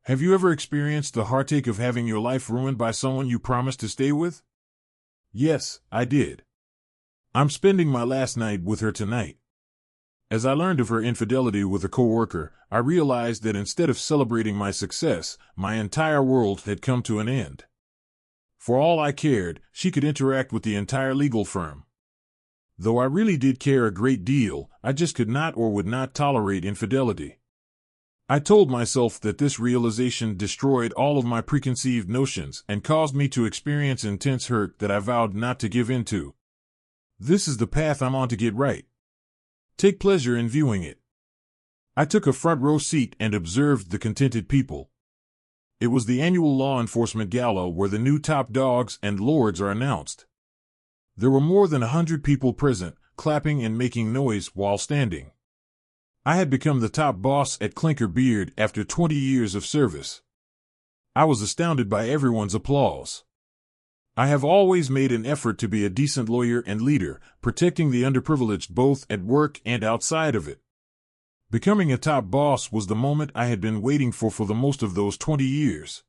Have you ever experienced the heartache of having your life ruined by someone you promised to stay with? Yes, I did. I'm spending my last night with her tonight. As I learned of her infidelity with a coworker, I realized that instead of celebrating my success, my entire world had come to an end. For all I cared, she could interact with the entire legal firm. Though I really did care a great deal, I just could not or would not tolerate infidelity. I told myself that this realization destroyed all of my preconceived notions and caused me to experience intense hurt that I vowed not to give in to. This is the path I'm on to get right. Take pleasure in viewing it. I took a front row seat and observed the contented people. It was the annual law enforcement gala where the new top dogs and lords are announced. There were more than 100 people present, clapping and making noise while standing. I had become the top boss at Clinker Beard after 20 years of service. I was astounded by everyone's applause. I have always made an effort to be a decent lawyer and leader, protecting the underprivileged both at work and outside of it. Becoming a top boss was the moment I had been waiting for the most of those 20 years.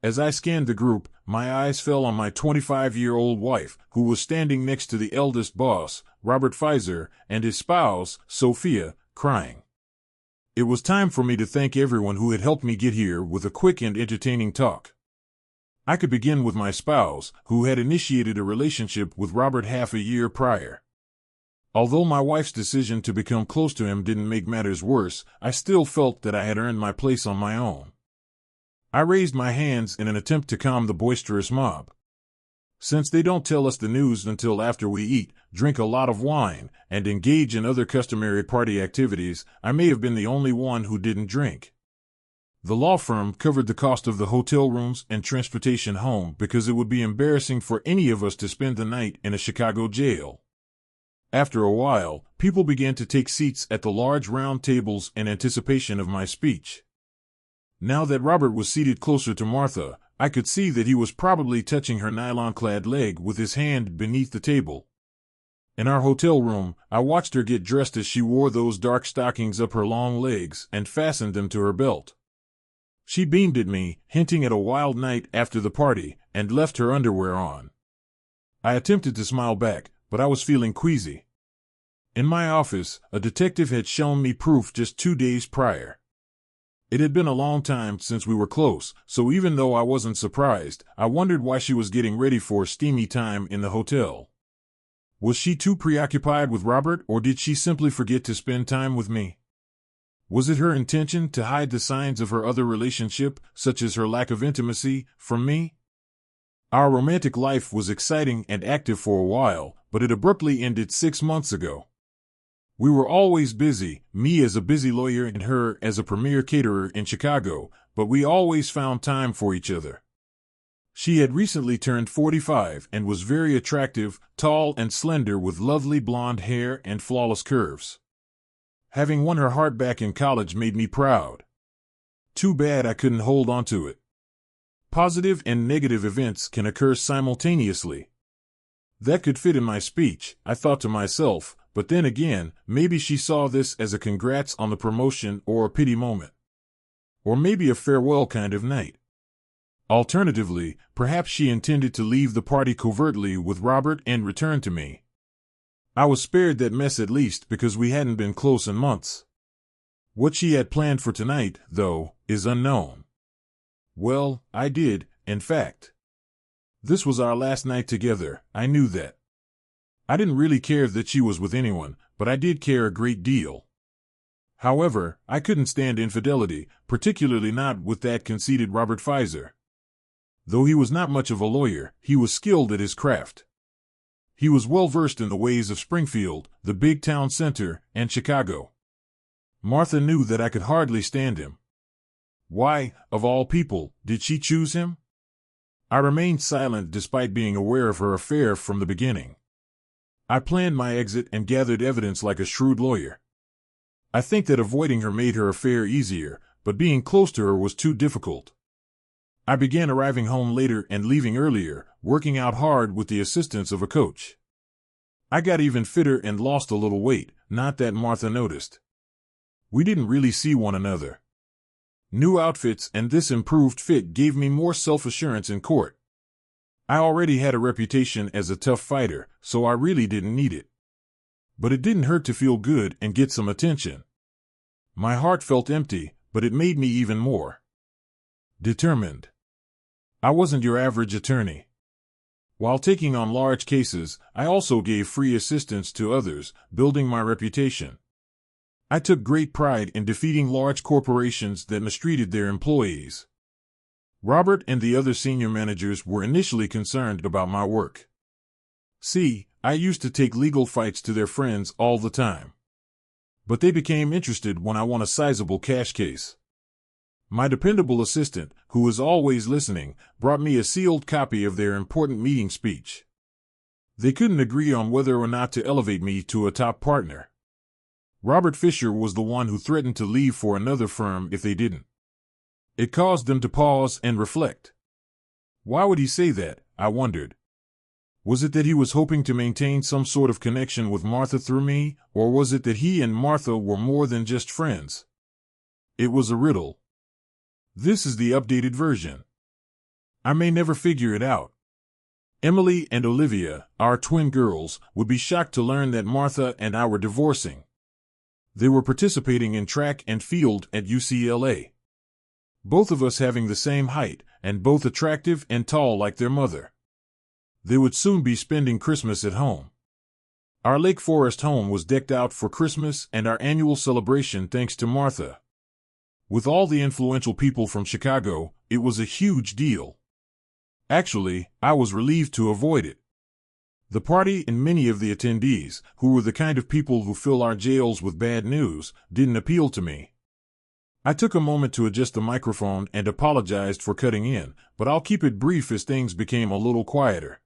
As I scanned the group, my eyes fell on my 25-year-old wife, who was standing next to the eldest boss, Robert Pfizer, and his spouse, Sophia, crying. It was time for me to thank everyone who had helped me get here with a quick and entertaining talk. I could begin with my spouse, who had initiated a relationship with Robert half a year prior. Although my wife's decision to become close to him didn't make matters worse, I still felt that I had earned my place on my own. I raised my hands in an attempt to calm the boisterous mob. Since they don't tell us the news until after we eat, drink a lot of wine, and engage in other customary party activities, I may have been the only one who didn't drink. The law firm covered the cost of the hotel rooms and transportation home because it would be embarrassing for any of us to spend the night in a Chicago jail. After a while, people began to take seats at the large round tables in anticipation of my speech. Now that Robert was seated closer to Martha, I could see that he was probably touching her nylon-clad leg with his hand beneath the table. In our hotel room, I watched her get dressed as she wore those dark stockings up her long legs and fastened them to her belt. She beamed at me, hinting at a wild night after the party, and left her underwear on. I attempted to smile back, but I was feeling queasy. In my office, a detective had shown me proof just 2 days prior. It had been a long time since we were close, so even though I wasn't surprised, I wondered why she was getting ready for steamy time in the hotel. Was she too preoccupied with Robert, or did she simply forget to spend time with me? Was it her intention to hide the signs of her other relationship, such as her lack of intimacy, from me? Our romantic life was exciting and active for a while, but it abruptly ended 6 months ago. We were always busy, me as a busy lawyer and her as a premier caterer in Chicago, but we always found time for each other. She had recently turned 45 and was very attractive, tall and slender with lovely blonde hair and flawless curves. Having won her heart back in college made me proud. Too bad I couldn't hold on to it. Positive and negative events can occur simultaneously. That could fit in my speech, I thought to myself, but then again, maybe she saw this as a congrats on the promotion or a pity moment. Or maybe a farewell kind of night. Alternatively, perhaps she intended to leave the party covertly with Robert and return to me. I was spared that mess at least because we hadn't been close in months. What she had planned for tonight, though, is unknown. Well, I did, in fact. This was our last night together, I knew that. I didn't really care that she was with anyone, but I did care a great deal. However, I couldn't stand infidelity, particularly not with that conceited Robert Pfizer. Though he was not much of a lawyer, he was skilled at his craft. He was well versed in the ways of Springfield, the big town center, and Chicago. Martha knew that I could hardly stand him. Why, of all people, did she choose him? I remained silent despite being aware of her affair from the beginning. I planned my exit and gathered evidence like a shrewd lawyer. I think that avoiding her made her affair easier, but being close to her was too difficult. I began arriving home later and leaving earlier, working out hard with the assistance of a coach. I got even fitter and lost a little weight, not that Martha noticed. We didn't really see one another. New outfits and this improved fit gave me more self-assurance in court. I already had a reputation as a tough fighter, so I really didn't need it. But it didn't hurt to feel good and get some attention. My heart felt empty, but it made me even more determined. I wasn't your average attorney. While taking on large cases, I also gave free assistance to others, building my reputation. I took great pride in defeating large corporations that mistreated their employees. Robert and the other senior managers were initially concerned about my work. See, I used to take legal fights to their friends all the time. But they became interested when I won a sizable cash case. My dependable assistant, who was always listening, brought me a sealed copy of their important meeting speech. They couldn't agree on whether or not to elevate me to a top partner. Robert Fisher was the one who threatened to leave for another firm if they didn't. It caused them to pause and reflect. Why would he say that, I wondered. Was it that he was hoping to maintain some sort of connection with Martha through me, or was it that he and Martha were more than just friends? It was a riddle. This is the updated version. I may never figure it out. Emily and Olivia, our twin girls, would be shocked to learn that Martha and I were divorcing. They were participating in track and field at UCLA. Both of us having the same height, and both attractive and tall like their mother. They would soon be spending Christmas at home. Our Lake Forest home was decked out for Christmas and our annual celebration thanks to Martha. With all the influential people from Chicago, it was a huge deal. Actually, I was relieved to avoid it. The party and many of the attendees, who were the kind of people who fill our jails with bad news, didn't appeal to me. I took a moment to adjust the microphone and apologized for cutting in, but I'll keep it brief as things became a little quieter.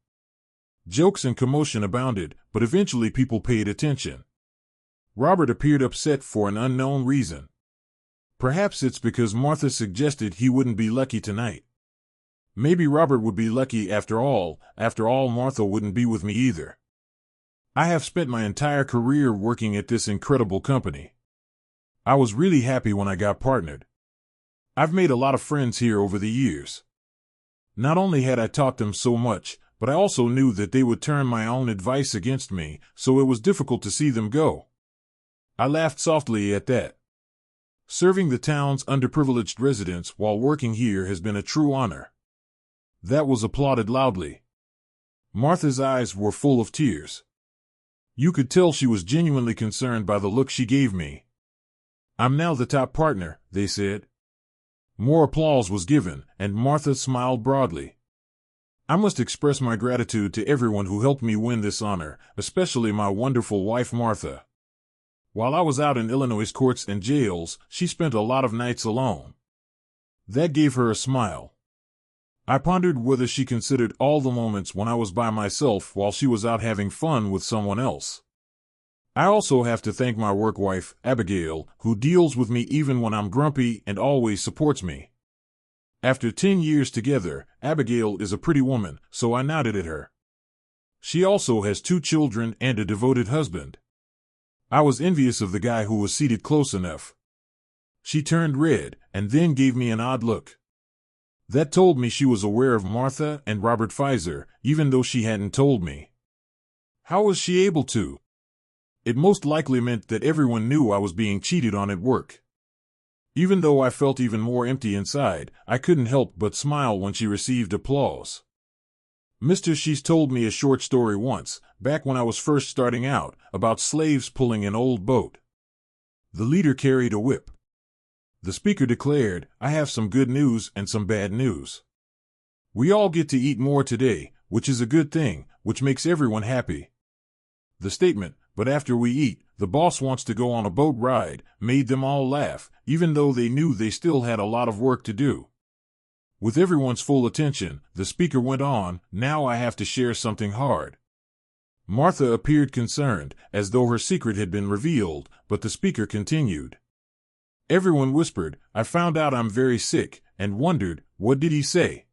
Jokes and commotion abounded, but eventually people paid attention. Robert appeared upset for an unknown reason. Perhaps it's because Martha suggested he wouldn't be lucky tonight. Maybe Robert would be lucky after all Martha wouldn't be with me either. I have spent my entire career working at this incredible company. I was really happy when I got partnered. I've made a lot of friends here over the years. Not only had I taught them so much, but I also knew that they would turn my own advice against me, so it was difficult to see them go. I laughed softly at that. Serving the town's underprivileged residents while working here has been a true honor. That was applauded loudly. Martha's eyes were full of tears. You could tell she was genuinely concerned by the look she gave me. I'm now the top partner, they said. More applause was given, and Martha smiled broadly. I must express my gratitude to everyone who helped me win this honor, especially my wonderful wife Martha. While I was out in Illinois' courts and jails, she spent a lot of nights alone. That gave her a smile. I pondered whether she considered all the moments when I was by myself while she was out having fun with someone else. I also have to thank my work wife, Abigail, who deals with me even when I'm grumpy and always supports me. After 10 years together, Abigail is a pretty woman, so I nodded at her. She also has 2 children and a devoted husband. I was envious of the guy who was seated close enough. She turned red, and then gave me an odd look. That told me she was aware of Martha and Robert Pfizer, even though she hadn't told me. How was she able to? It most likely meant that everyone knew I was being cheated on at work. Even though I felt even more empty inside, I couldn't help but smile when she received applause. Mr. She's told me a short story once, back when I was first starting out, about slaves pulling an old boat. The leader carried a whip. The speaker declared, I have some good news and some bad news. We all get to eat more today, which is a good thing, which makes everyone happy. The statement, but after we eat, the boss wants to go on a boat ride, made them all laugh, even though they knew they still had a lot of work to do. With everyone's full attention, the speaker went on, now I have to share something hard. Martha appeared concerned, as though her secret had been revealed, but the speaker continued. Everyone whispered, I found out I'm very sick, and wondered, what did he say?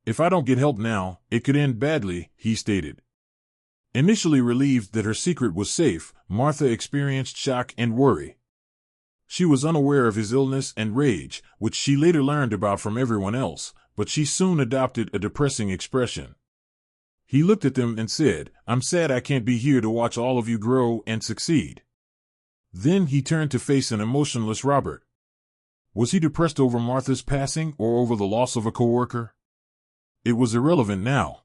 If I don't get help now, it could end badly, he stated. Initially relieved that her secret was safe, Martha experienced shock and worry. She was unaware of his illness and rage, which she later learned about from everyone else, but she soon adopted a depressing expression. He looked at them and said, "I'm sad I can't be here to watch all of you grow and succeed." Then he turned to face an emotionless Robert. Was he depressed over Martha's passing or over the loss of a coworker? It was irrelevant now.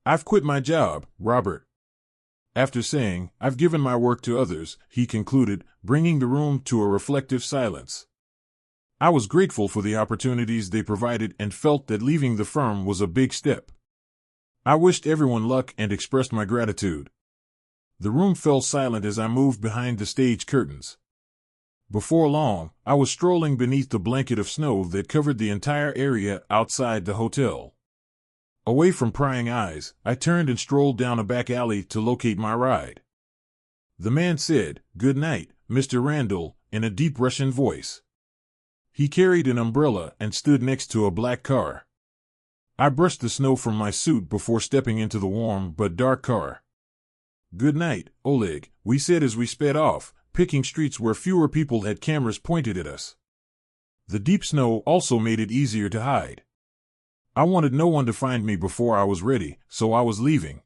"I've quit my job, Robert." After saying, "I've given my work to others," he concluded, bringing the room to a reflective silence. I was grateful for the opportunities they provided and felt that leaving the firm was a big step. I wished everyone luck and expressed my gratitude. The room fell silent as I moved behind the stage curtains. Before long, I was strolling beneath the blanket of snow that covered the entire area outside the hotel. Away from prying eyes, I turned and strolled down a back alley to locate my ride. The man said, "Good night, Mr. Randall," in a deep Russian voice. He carried an umbrella and stood next to a black car. I brushed the snow from my suit before stepping into the warm but dark car. "Good night, Oleg," we said as we sped off, picking streets where fewer people had cameras pointed at us. The deep snow also made it easier to hide. I wanted no one to find me before I was ready, so I was leaving.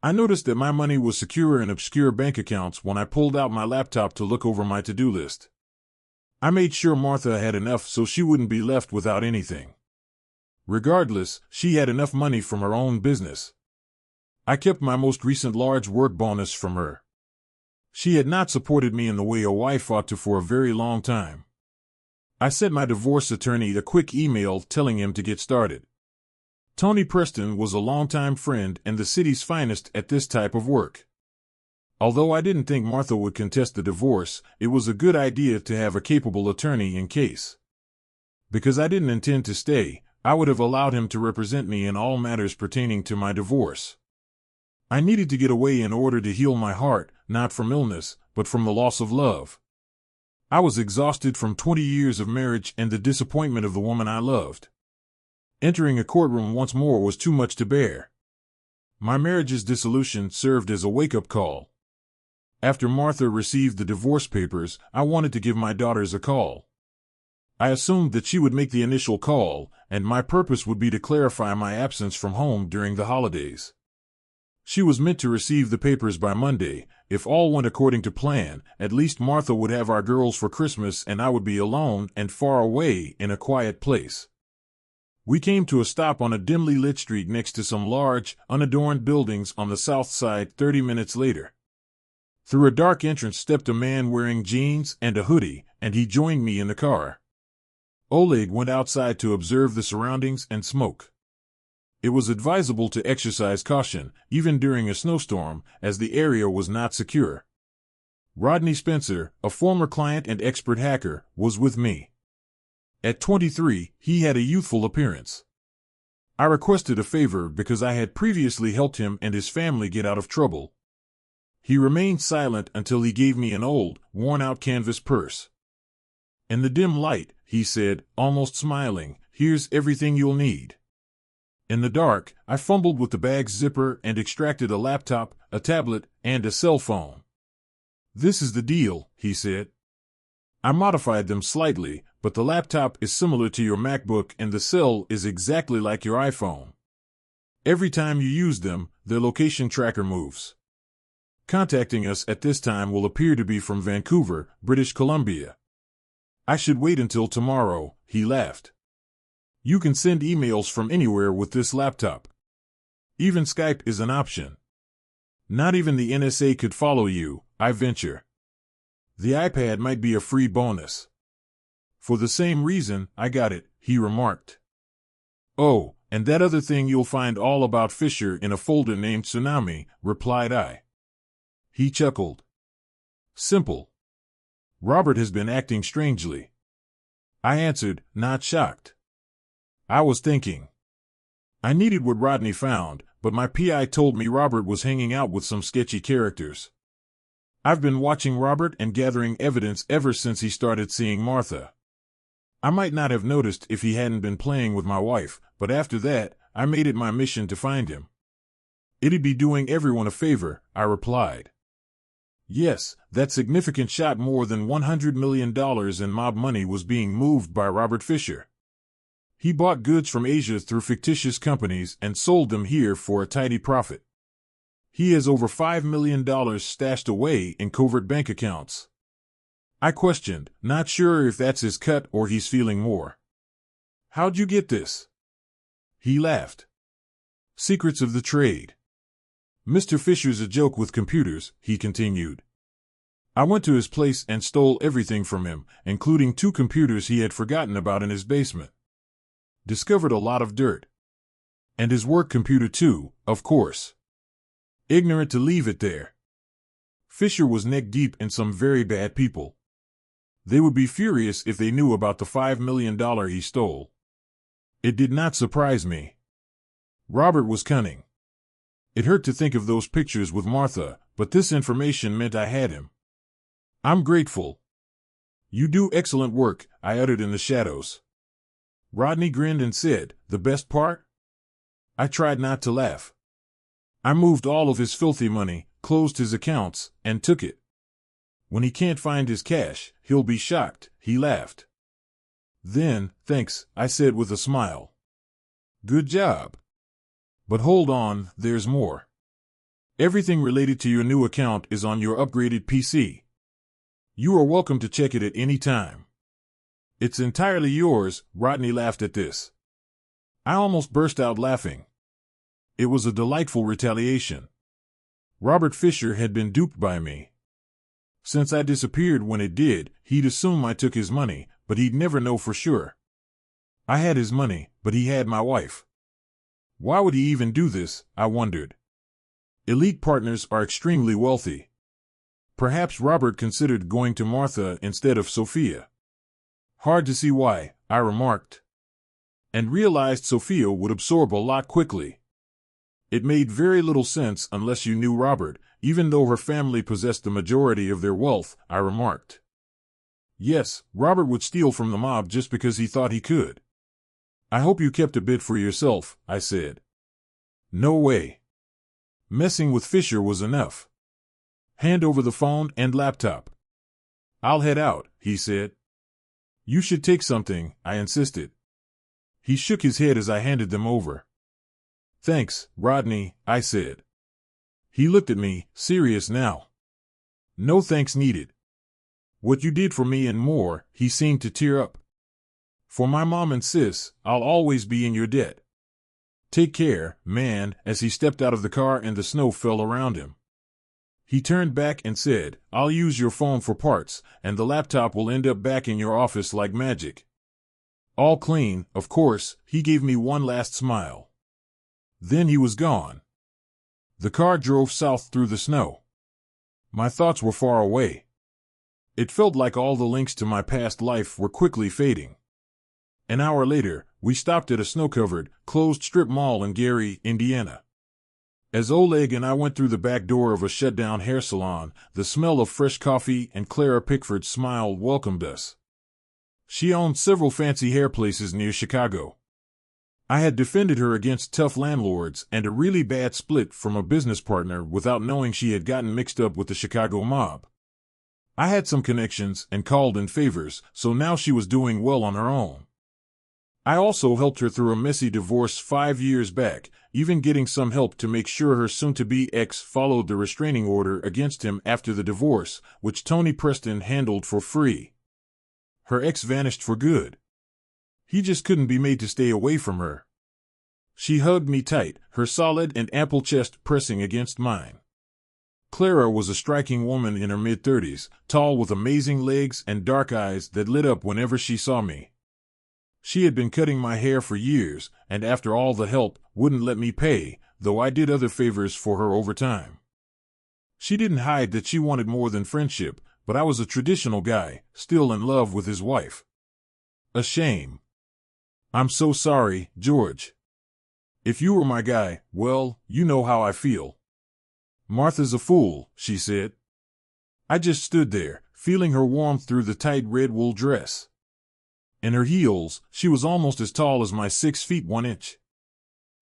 I noticed that my money was secure in obscure bank accounts when I pulled out my laptop to look over my to-do list. I made sure Martha had enough so she wouldn't be left without anything. Regardless, she had enough money from her own business. I kept my most recent large work bonus from her. She had not supported me in the way a wife ought to for a very long time. I sent my divorce attorney a quick email telling him to get started. Tony Preston was a longtime friend and the city's finest at this type of work. Although I didn't think Martha would contest the divorce, it was a good idea to have a capable attorney in case. Because I didn't intend to stay, I would have allowed him to represent me in all matters pertaining to my divorce. I needed to get away in order to heal my heart, not from illness, but from the loss of love. I was exhausted from 20 years of marriage and the disappointment of the woman I loved. Entering a courtroom once more was too much to bear. My marriage's dissolution served as a wake-up call. After Martha received the divorce papers, I wanted to give my daughters a call. I assumed that she would make the initial call, and my purpose would be to clarify my absence from home during the holidays. She was meant to receive the papers by Monday. If all went according to plan, at least Martha would have our girls for Christmas and I would be alone and far away in a quiet place. We came to a stop on a dimly lit street next to some large, unadorned buildings on the south side 30 minutes later. Through a dark entrance stepped a man wearing jeans and a hoodie, and he joined me in the car. Oleg went outside to observe the surroundings and smoke. It was advisable to exercise caution, even during a snowstorm, as the area was not secure. Rodney Spencer, a former client and expert hacker, was with me. At 23, he had a youthful appearance. I requested a favor because I had previously helped him and his family get out of trouble. He remained silent until he gave me an old, worn-out canvas purse. In the dim light, he said, almost smiling, "Here's everything you'll need." In the dark, I fumbled with the bag's zipper and extracted a laptop, a tablet, and a cell phone. "This is the deal," he said. "I modified them slightly, but the laptop is similar to your MacBook and the cell is exactly like your iPhone. Every time you use them, the location tracker moves. Contacting us at this time will appear to be from Vancouver, British Columbia." "I should wait until tomorrow," he laughed. "You can send emails from anywhere with this laptop. Even Skype is an option. Not even the NSA could follow you, I venture. The iPad might be a free bonus." "For the same reason, I got it," he remarked. "Oh, and that other thing you'll find all about Fisher in a folder named Tsunami," replied I. He chuckled. "Simple. Robert has been acting strangely." I answered, not shocked. I was thinking. I needed what Rodney found, but my PI told me Robert was hanging out with some sketchy characters. I've been watching Robert and gathering evidence ever since he started seeing Martha. I might not have noticed if he hadn't been playing with my wife, but after that, I made it my mission to find him. "It'd be doing everyone a favor," I replied. Yes, that significant shot more than $100 million in mob money was being moved by Robert Fisher. He bought goods from Asia through fictitious companies and sold them here for a tidy profit. He has over $5 million stashed away in covert bank accounts. I questioned, not sure if that's his cut or he's feeling more. How'd you get this? He laughed. Secrets of the trade. Mr. Fisher's a joke with computers, he continued. I went to his place and stole everything from him, including 2 computers he had forgotten about in his basement. Discovered a lot of dirt. And his work computer too, of course. Ignorant to leave it there. Fisher was neck deep in some very bad people. They would be furious if they knew about the $5 million he stole. It did not surprise me. Robert was cunning. It hurt to think of those pictures with Martha, but this information meant I had him. I'm grateful. You do excellent work, I uttered in the shadows. Rodney grinned and said, the best part? I tried not to laugh. I moved all of his filthy money, closed his accounts, and took it. When he can't find his cash, he'll be shocked, he laughed. Then, thanks, I said with a smile. Good job. But hold on, there's more. Everything related to your new account is on your upgraded PC. You are welcome to check it at any time. It's entirely yours, Rodney laughed at this. I almost burst out laughing. It was a delightful retaliation. Robert Fisher had been duped by me. Since I disappeared when it did, he'd assume I took his money, but he'd never know for sure. I had his money, but he had my wife. Why would he even do this, I wondered. Elite partners are extremely wealthy. Perhaps Robert considered going to Martha instead of Sophia. Hard to see why, I remarked. And realized Sophia would absorb a lot quickly. It made very little sense unless you knew Robert, even though her family possessed the majority of their wealth, I remarked. Yes, Robert would steal from the mob just because he thought he could. I hope you kept a bit for yourself, I said. No way. Messing with Fisher was enough. Hand over the phone and laptop. I'll head out, he said. You should take something, I insisted. He shook his head as I handed them over. Thanks, Rodney, I said. He looked at me, serious now. No thanks needed. What you did for me and more, he seemed to tear up. For my mom and sis, I'll always be in your debt. Take care, man, as he stepped out of the car and the snow fell around him. He turned back and said, I'll use your phone for parts, and the laptop will end up back in your office like magic. All clean, of course, he gave me one last smile. Then he was gone. The car drove south through the snow. My thoughts were far away. It felt like all the links to my past life were quickly fading. An hour later, we stopped at a snow-covered, closed strip mall in Gary, Indiana. As Oleg and I went through the back door of a shut-down hair salon, the smell of fresh coffee and Clara Pickford's smile welcomed us. She owned several fancy hair places near Chicago. I had defended her against tough landlords and a really bad split from a business partner without knowing she had gotten mixed up with the Chicago mob. I had some connections and called in favors, so now she was doing well on her own. I also helped her through a messy divorce 5 years back, even getting some help to make sure her soon-to-be ex followed the restraining order against him after the divorce, which Tony Preston handled for free. Her ex vanished for good. He just couldn't be made to stay away from her. She hugged me tight, her solid and ample chest pressing against mine. Clara was a striking woman in her mid-30s, tall with amazing legs and dark eyes that lit up whenever she saw me. She had been cutting my hair for years, and after all the help, wouldn't let me pay, though I did other favors for her over time. She didn't hide that she wanted more than friendship, but I was a traditional guy, still in love with his wife. A shame. I'm so sorry, George. If you were my guy, well, you know how I feel. Martha's a fool, she said. I just stood there, feeling her warmth through the tight red wool dress. In her heels, she was almost as tall as my 6 feet 1 inch.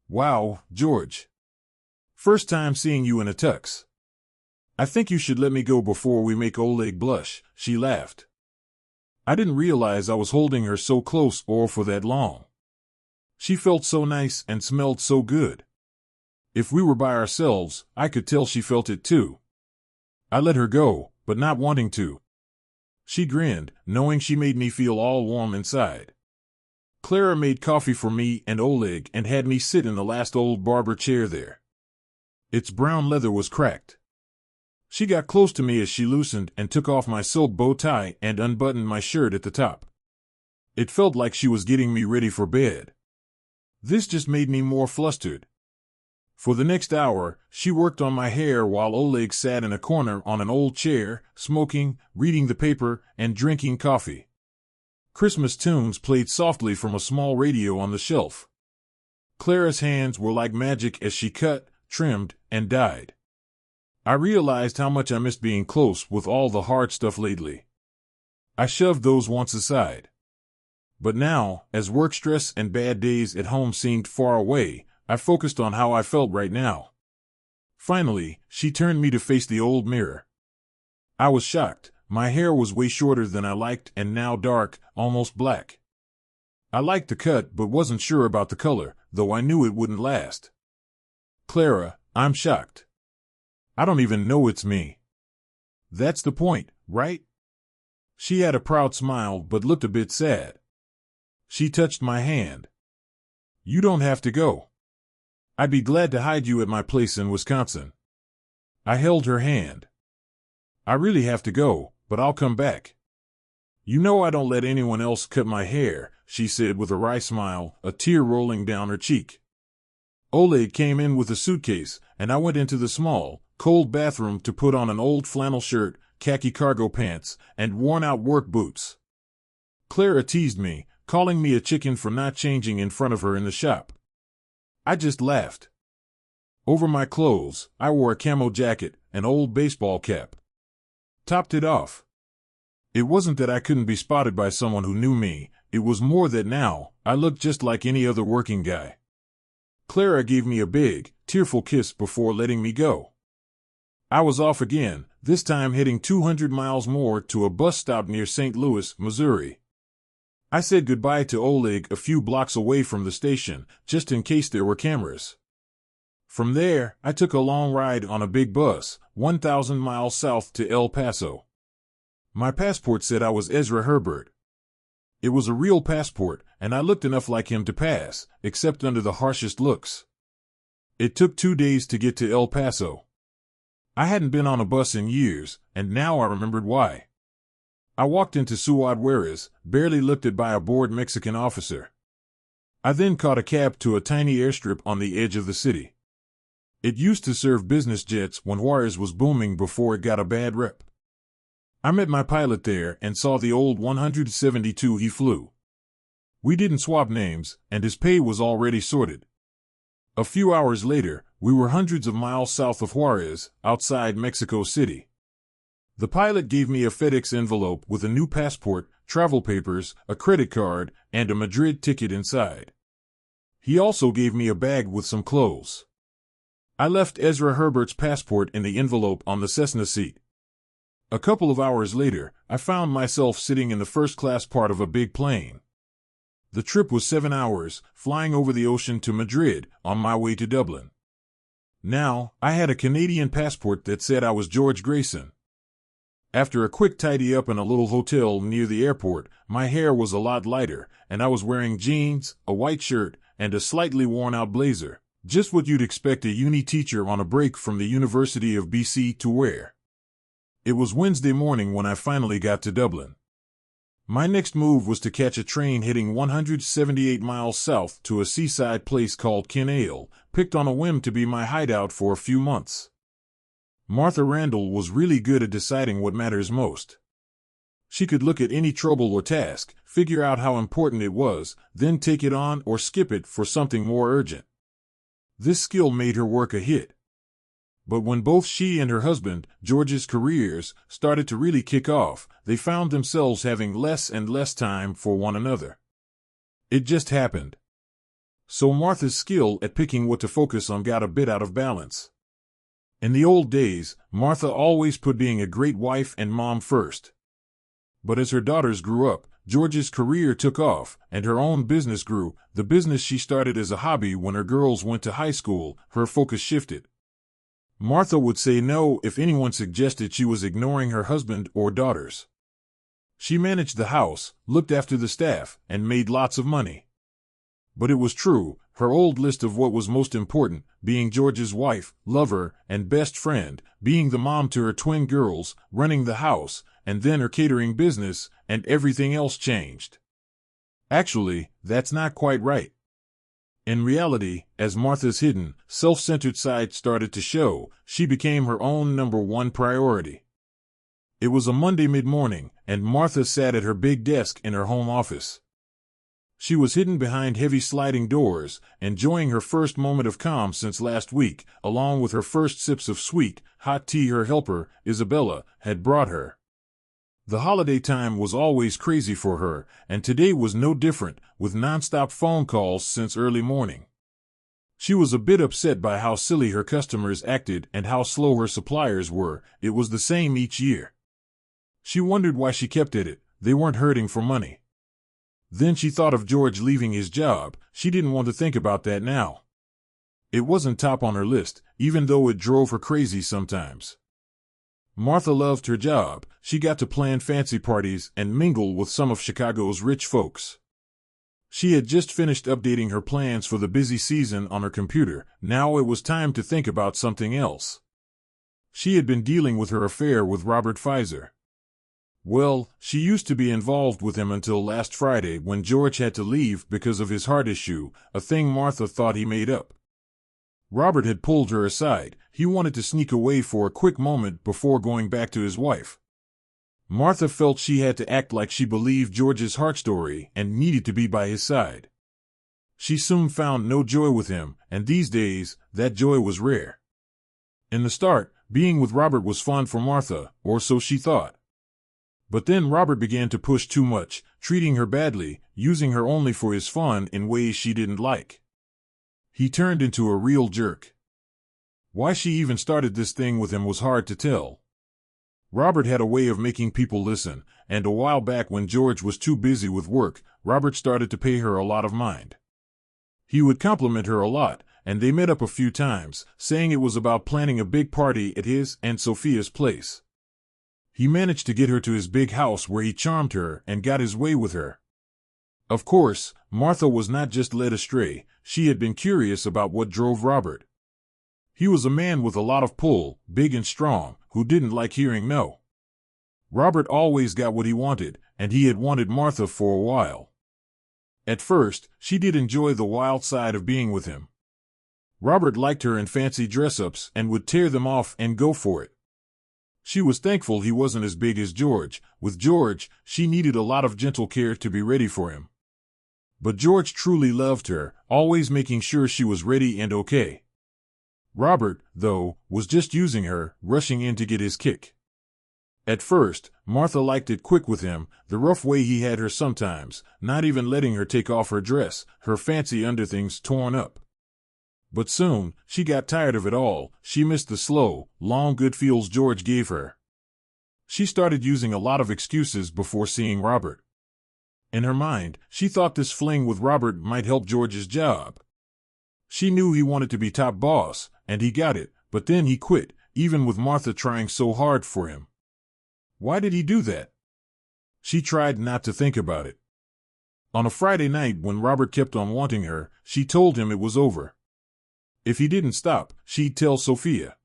Wow, George. First time seeing you in a tux. I think you should let me go before we make Oleg blush, she laughed. I didn't realize I was holding her so close or for that long. She felt so nice and smelled so good. If we were by ourselves, I could tell she felt it too. I let her go, but not wanting to. She grinned, knowing she made me feel all warm inside. Clara made coffee for me and Oleg and had me sit in the last old barber chair there. Its brown leather was cracked. She got close to me as she loosened and took off my silk bow tie and unbuttoned my shirt at the top. It felt like she was getting me ready for bed. This just made me more flustered. For the next hour, she worked on my hair while Oleg sat in a corner on an old chair, smoking, reading the paper, and drinking coffee. Christmas tunes played softly from a small radio on the shelf. Clara's hands were like magic as she cut, trimmed, and dyed. I realized how much I missed being close with all the hard stuff lately. I shoved those wants aside. But now, as work stress and bad days at home seemed far away, I focused on how I felt right now. Finally, she turned me to face the old mirror. I was shocked. My hair was way shorter than I liked and now dark, almost black. I liked the cut but wasn't sure about the color, though I knew it wouldn't last. Clara, I'm shocked. I don't even know it's me. That's the point, right? She had a proud smile but looked a bit sad. She touched my hand. You don't have to go. I'd be glad to hide you at my place in Wisconsin. I held her hand. I really have to go, but I'll come back. You know I don't let anyone else cut my hair, she said with a wry smile, a tear rolling down her cheek. Oleg came in with a suitcase, and I went into the small, cold bathroom to put on an old flannel shirt, khaki cargo pants, and worn-out work boots. Clara teased me, calling me a chicken for not changing in front of her in the shop. I just laughed. Over my clothes, I wore a camo jacket, an old baseball cap. Topped it off. It wasn't that I couldn't be spotted by someone who knew me, it was more that now, I looked just like any other working guy. Clara gave me a big, tearful kiss before letting me go. I was off again, this time heading 200 miles more to a bus stop near St. Louis, Missouri. I said goodbye to Oleg a few blocks away from the station, just in case there were cameras. From there, I took a long ride on a big bus, 1,000 miles south to El Paso. My passport said I was Ezra Herbert. It was a real passport, and I looked enough like him to pass, except under the harshest looks. It took 2 days to get to El Paso. I hadn't been on a bus in years, and now I remembered why. I walked into Ciudad Juarez, barely lifted by a bored Mexican officer. I then caught a cab to a tiny airstrip on the edge of the city. It used to serve business jets when Juarez was booming before it got a bad rep. I met my pilot there and saw the old 172 he flew. We didn't swap names, and his pay was already sorted. A few hours later, we were hundreds of miles south of Juarez, outside Mexico City. The pilot gave me a FedEx envelope with a new passport, travel papers, a credit card, and a Madrid ticket inside. He also gave me a bag with some clothes. I left Ezra Herbert's passport in the envelope on the Cessna seat. A couple of hours later, I found myself sitting in the first-class part of a big plane. The trip was 7 hours, flying over the ocean to Madrid, on my way to Dublin. Now, I had a Canadian passport that said I was George Grayson. After a quick tidy-up in a little hotel near the airport, my hair was a lot lighter, and I was wearing jeans, a white shirt, and a slightly worn-out blazer. Just what you'd expect a uni teacher on a break from the University of BC to wear. It was Wednesday morning when I finally got to Dublin. My next move was to catch a train heading 178 miles south to a seaside place called Kinnail, picked on a whim to be my hideout for a few months. Martha Randall was really good at deciding what matters most. She could look at any trouble or task, figure out how important it was, then take it on or skip it for something more urgent. This skill made her work a hit. But when both she and her husband, George's careers, started to really kick off, they found themselves having less and less time for one another. It just happened. So Martha's skill at picking what to focus on got a bit out of balance. In the old days, Martha always put being a great wife and mom first. But as her daughters grew up, George's career took off, and her own business grew. The business she started as a hobby when her girls went to high school, her focus shifted. Martha would say no if anyone suggested she was ignoring her husband or daughters. She managed the house, looked after the staff, and made lots of money. But it was true, her old list of what was most important, being George's wife, lover, and best friend, being the mom to her twin girls, running the house, and then her catering business, and everything else changed. Actually, that's not quite right. In reality, as Martha's hidden, self-centered side started to show, she became her own number one priority. It was a Monday mid-morning, and Martha sat at her big desk in her home office. She was hidden behind heavy sliding doors, enjoying her first moment of calm since last week, along with her first sips of sweet, hot tea her helper, Isabella, had brought her. The holiday time was always crazy for her, and today was no different, with nonstop phone calls since early morning. She was a bit upset by how silly her customers acted and how slow her suppliers were. It was the same each year. She wondered why she kept at it. They weren't hurting for money. Then she thought of George leaving his job. She didn't want to think about that now. It wasn't top on her list, even though it drove her crazy sometimes. Martha loved her job. She got to plan fancy parties and mingle with some of Chicago's rich folks. She had just finished updating her plans for the busy season on her computer. Now it was time to think about something else. She had been dealing with her affair with Robert Pfizer. Well, she used to be involved with him until last Friday when George had to leave because of his heart issue, a thing Martha thought he made up. Robert had pulled her aside. He wanted to sneak away for a quick moment before going back to his wife. Martha felt she had to act like she believed George's heart story and needed to be by his side. She soon found no joy with him, and these days, that joy was rare. In the start, being with Robert was fun for Martha, or so she thought. But then Robert began to push too much, treating her badly, using her only for his fun in ways she didn't like. He turned into a real jerk. Why she even started this thing with him was hard to tell. Robert had a way of making people listen, and a while back when George was too busy with work, Robert started to pay her a lot of mind. He would compliment her a lot, and they met up a few times, saying it was about planning a big party at his and Sophia's place. He managed to get her to his big house where he charmed her and got his way with her. Of course, Martha was not just led astray. She had been curious about what drove Robert. He was a man with a lot of pull, big and strong, who didn't like hearing no. Robert always got what he wanted, and he had wanted Martha for a while. At first, she did enjoy the wild side of being with him. Robert liked her in fancy dress-ups and would tear them off and go for it. She was thankful he wasn't as big as George. With George, she needed a lot of gentle care to be ready for him. But George truly loved her, always making sure she was ready and okay. Robert, though, was just using her, rushing in to get his kick. At first, Martha liked it quick with him, the rough way he had her sometimes, not even letting her take off her dress, her fancy underthings torn up. But soon, she got tired of it all. She missed the slow, long good feels George gave her. She started using a lot of excuses before seeing Robert. In her mind, she thought this fling with Robert might help George's job. She knew he wanted to be top boss, and he got it, but then he quit, even with Martha trying so hard for him. Why did he do that? She tried not to think about it. On a Friday night when Robert kept on wanting her, she told him it was over. If he didn't stop, she'd tell Sophia.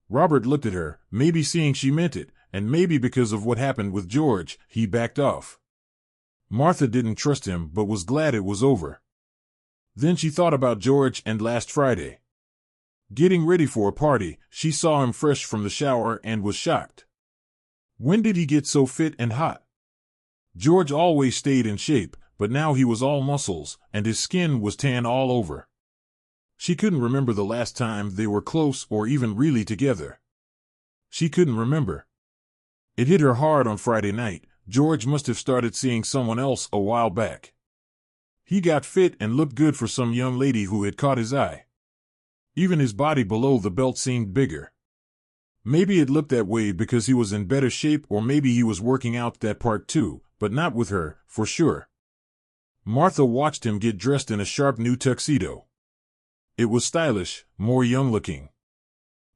Robert looked at her, maybe seeing she meant it, and maybe because of what happened with George, he backed off. Martha didn't trust him but was glad it was over. Then she thought about George and last Friday. Getting ready for a party, she saw him fresh from the shower and was shocked. When did he get so fit and hot? George always stayed in shape, but now he was all muscles, and his skin was tan all over. She couldn't remember the last time they were close or even really together. She couldn't remember. It hit her hard on Friday night. George must have started seeing someone else a while back. He got fit and looked good for some young lady who had caught his eye. Even his body below the belt seemed bigger. Maybe it looked that way because he was in better shape, or maybe he was working out that part too, but not with her, for sure. Martha watched him get dressed in a sharp new tuxedo. It was stylish, more young-looking.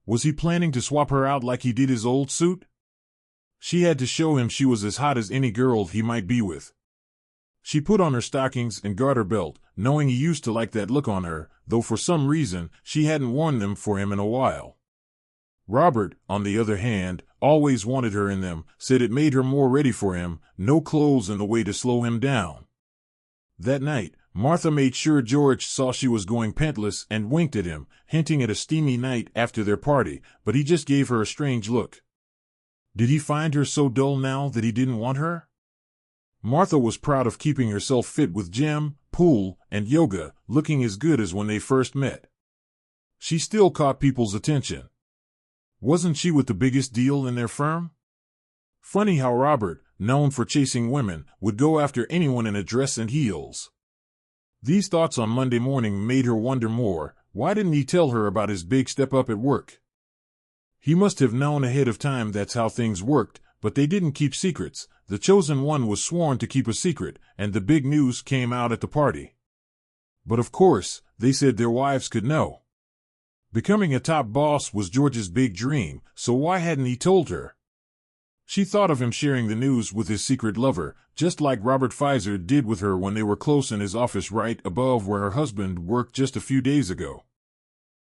Was he planning to swap her out like he did his old suit? She had to show him she was as hot as any girl he might be with. She put on her stockings and garter belt, knowing he used to like that look on her, though for some reason she hadn't worn them for him in a while. Robert, on the other hand, always wanted her in them, said it made her more ready for him, no clothes in the way to slow him down. That night, Martha made sure George saw she was going pantless and winked at him, hinting at a steamy night after their party, but he just gave her a strange look. Did he find her so dull now that he didn't want her? Martha was proud of keeping herself fit with gym, pool, and yoga, looking as good as when they first met. She still caught people's attention. Wasn't she with the biggest deal in their firm? Funny how Robert, known for chasing women, would go after anyone in a dress and heels. These thoughts on Monday morning made her wonder more. Why didn't he tell her about his big step up at work? He must have known ahead of time that's how things worked, but they didn't keep secrets. The chosen one was sworn to keep a secret, and the big news came out at the party. But of course, they said their wives could know. Becoming a top boss was George's big dream, so why hadn't he told her? She thought of him sharing the news with his secret lover, just like Robert Pfizer did with her when they were close in his office right above where her husband worked just a few days ago.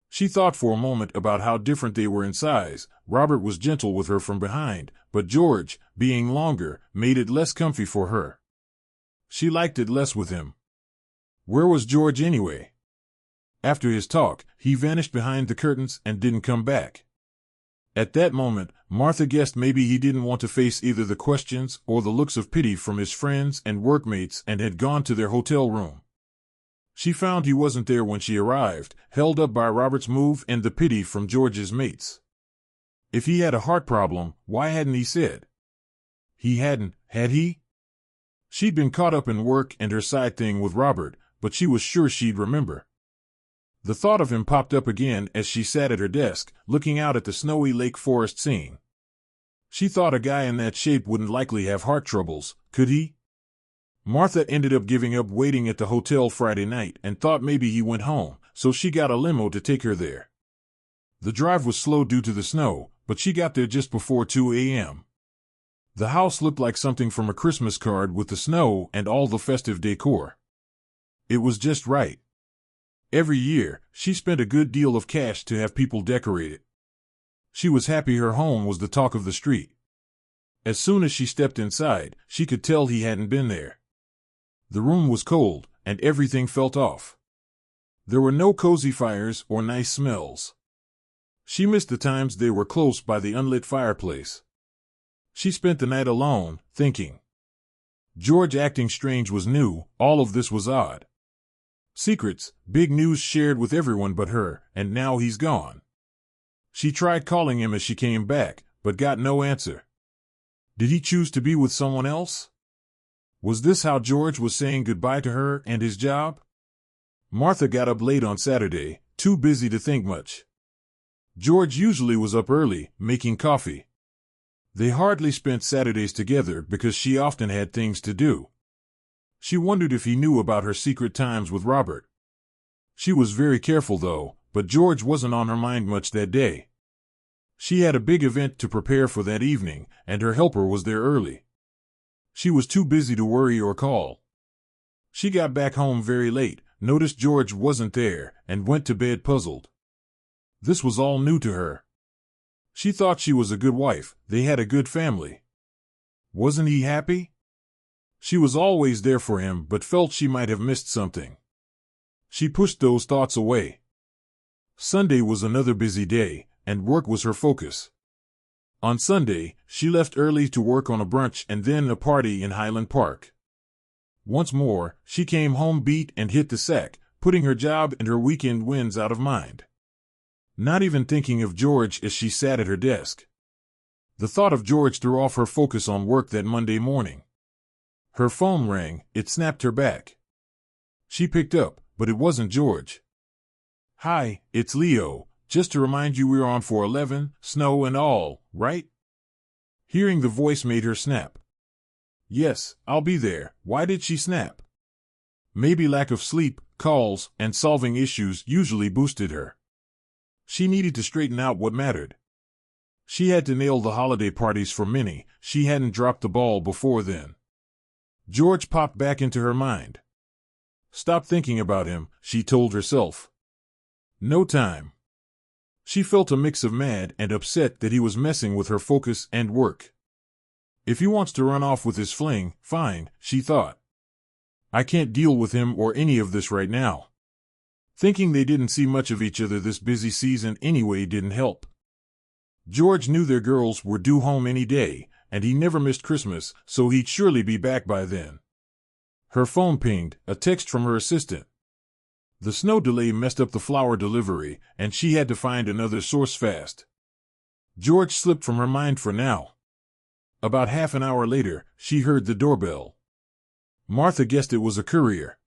She thought for a moment about how different they were in size. Robert was gentle with her from behind, but George, being longer, made it less comfy for her. She liked it less with him. Where was George anyway? After his talk, he vanished behind the curtains and didn't come back. At that moment, Martha guessed maybe he didn't want to face either the questions or the looks of pity from his friends and workmates and had gone to their hotel room. She found he wasn't there when she arrived, held up by Robert's move and the pity from George's mates. If he had a heart problem, why hadn't he said? He hadn't, had he? She'd been caught up in work and her side thing with Robert, but she was sure she'd remember. The thought of him popped up again as she sat at her desk, looking out at the snowy Lake Forest scene. She thought a guy in that shape wouldn't likely have heart troubles, could he? Martha ended up giving up waiting at the hotel Friday night and thought maybe he went home, so she got a limo to take her there. The drive was slow due to the snow, but she got there just before 2 a.m. The house looked like something from a Christmas card with the snow and all the festive decor. It was just right. Every year, she spent a good deal of cash to have people decorate it. She was happy her home was the talk of the street. As soon as she stepped inside, she could tell he hadn't been there. The room was cold, and everything felt off. There were no cozy fires or nice smells. She missed the times they were close by the unlit fireplace. She spent the night alone, thinking. George acting strange was new, all of this was odd. Secrets, big news shared with everyone but her, and now he's gone. She tried calling him as she came back, but got no answer. Did he choose to be with someone else? Was this how George was saying goodbye to her and his job? Martha got up late on Saturday, too busy to think much. George usually was up early, making coffee. They hardly spent Saturdays together because she often had things to do. She wondered if he knew about her secret times with Robert. She was very careful though, but George wasn't on her mind much that day. She had a big event to prepare for that evening, and her helper was there early. She was too busy to worry or call. She got back home very late, noticed George wasn't there, and went to bed puzzled. This was all new to her. She thought she was a good wife, they had a good family. Wasn't he happy? She was always there for him but felt she might have missed something. She pushed those thoughts away. Sunday was another busy day, and work was her focus. On Sunday, she left early to work on a brunch and then a party in Highland Park. Once more, she came home beat and hit the sack, putting her job and her weekend wins out of mind. Not even thinking of George as she sat at her desk. The thought of George threw off her focus on work that Monday morning. Her phone rang, it snapped her back. She picked up, but it wasn't George. "Hi, it's Leo. Just to remind you we're on for 11, snow and all, right? Hearing the voice made her snap. Yes, I'll be there. Why did she snap? Maybe lack of sleep, calls, and solving issues usually boosted her. She needed to straighten out what mattered. She had to nail the holiday parties for Minnie. She hadn't dropped the ball before then. George popped back into her mind. Stop thinking about him, she told herself. No time. She felt a mix of mad and upset that he was messing with her focus and work. If he wants to run off with his fling, fine, she thought. I can't deal with him or any of this right now. Thinking they didn't see much of each other this busy season anyway didn't help. George knew their girls were due home any day, and he never missed Christmas, so he'd surely be back by then. Her phone pinged, a text from her assistant. The snow delay messed up the flower delivery, and she had to find another source fast. George slipped from her mind for now. About half an hour later, she heard the doorbell. Martha guessed it was a courier.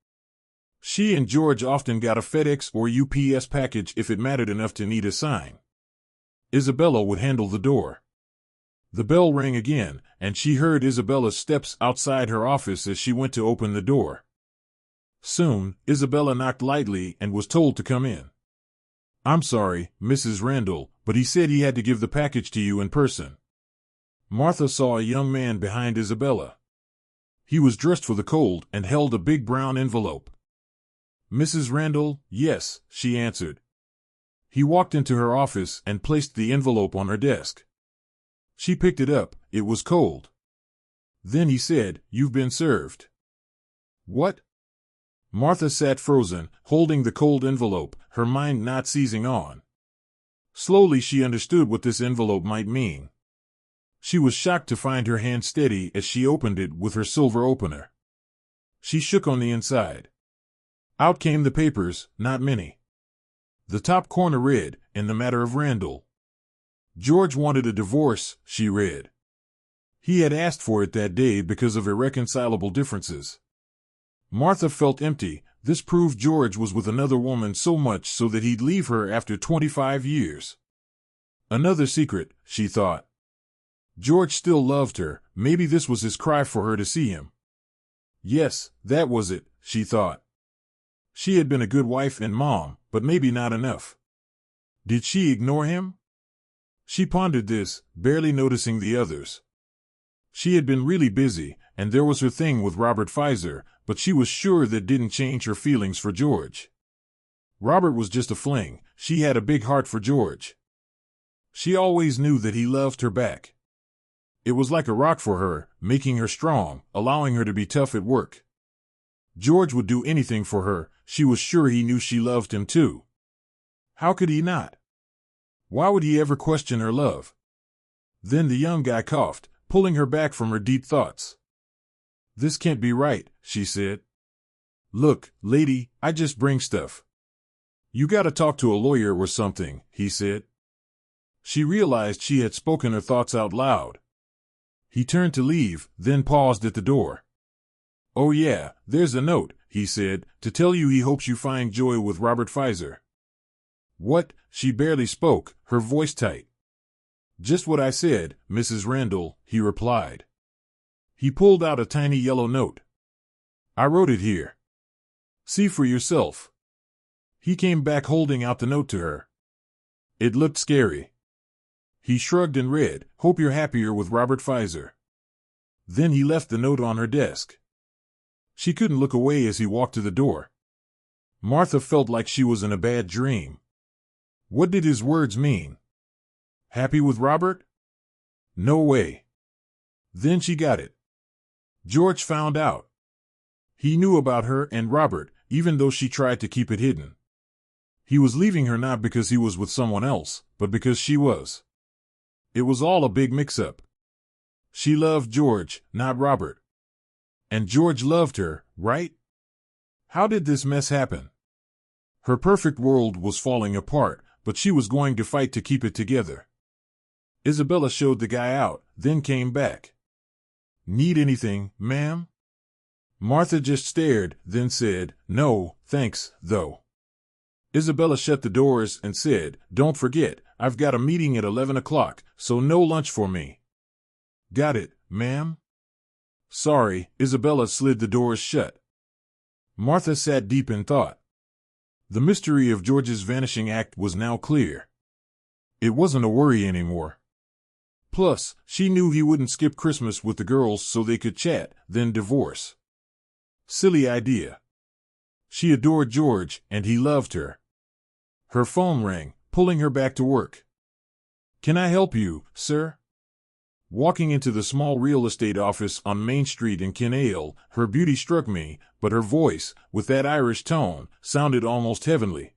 She and George often got a FedEx or UPS package if it mattered enough to need a sign. Isabella would handle the door. The bell rang again, and she heard Isabella's steps outside her office as she went to open the door. Soon, Isabella knocked lightly and was told to come in. I'm sorry, Mrs. Randall, but he said he had to give the package to you in person. Martha saw a young man behind Isabella. He was dressed for the cold and held a big brown envelope. Mrs. Randall, yes, she answered. He walked into her office and placed the envelope on her desk. She picked it up. It was cold. Then he said, You've been served. What? Martha sat frozen, holding the cold envelope, her mind not seizing on. Slowly she understood what this envelope might mean. She was shocked to find her hand steady as she opened it with her silver opener. She shook on the inside. Out came the papers, not many. The top corner read, In the matter of Randall. George wanted a divorce, she read. He had asked for it that day because of irreconcilable differences. Martha felt empty. This proved George was with another woman so much so that he'd leave her after 25 years. Another secret, she thought. George still loved her. Maybe this was his cry for her to see him. Yes, that was it, she thought. She had been a good wife and mom, but maybe not enough. Did she ignore him? She pondered this, barely noticing the others. She had been really busy, and there was her thing with Robert Pfizer, but she was sure that didn't change her feelings for George. Robert was just a fling. She had a big heart for George. She always knew that he loved her back. It was like a rock for her, making her strong, allowing her to be tough at work. George would do anything for her. She was sure he knew she loved him too. How could he not? Why would he ever question her love? Then the young guy coughed, pulling her back from her deep thoughts. This can't be right, she said. Look, lady, I just bring stuff. You gotta talk to a lawyer or something, he said. She realized she had spoken her thoughts out loud. He turned to leave, then paused at the door. Oh yeah, there's a note, he said, to tell you he hopes you find joy with Robert Pfizer. What? She barely spoke, her voice tight. Just what I said, Mrs. Randall, he replied. He pulled out a tiny yellow note. I wrote it here. See for yourself. He came back holding out the note to her. It looked scary. He shrugged and read, Hope you're happier with Robert Pfizer. Then he left the note on her desk. She couldn't look away as he walked to the door. Martha felt like she was in a bad dream. What did his words mean? Happy with Robert? No way. Then she got it. George found out. He knew about her and Robert, even though she tried to keep it hidden. He was leaving her not because he was with someone else, but because she was. It was all a big mix-up. She loved George, not Robert. And George loved her, right? How did this mess happen? Her perfect world was falling apart, but she was going to fight to keep it together. Isabella showed the guy out, then came back. Need anything, ma'am? Martha just stared, then said, No, thanks, though. Isabella shut the doors and said, "Don't forget, I've got a meeting at 11 o'clock, so no lunch for me." "Got it, ma'am." "Sorry." Isabella slid the doors shut. Martha sat deep in thought. The mystery of George's vanishing act was now clear. It wasn't a worry anymore. Plus, she knew he wouldn't skip Christmas with the girls so they could chat, then divorce. Silly idea. She adored George, and he loved her. Her phone rang, pulling her back to work. "Can I help you, sir?" Walking into the small real estate office on Main Street in Kinale, her beauty struck me, but her voice, with that Irish tone, sounded almost heavenly.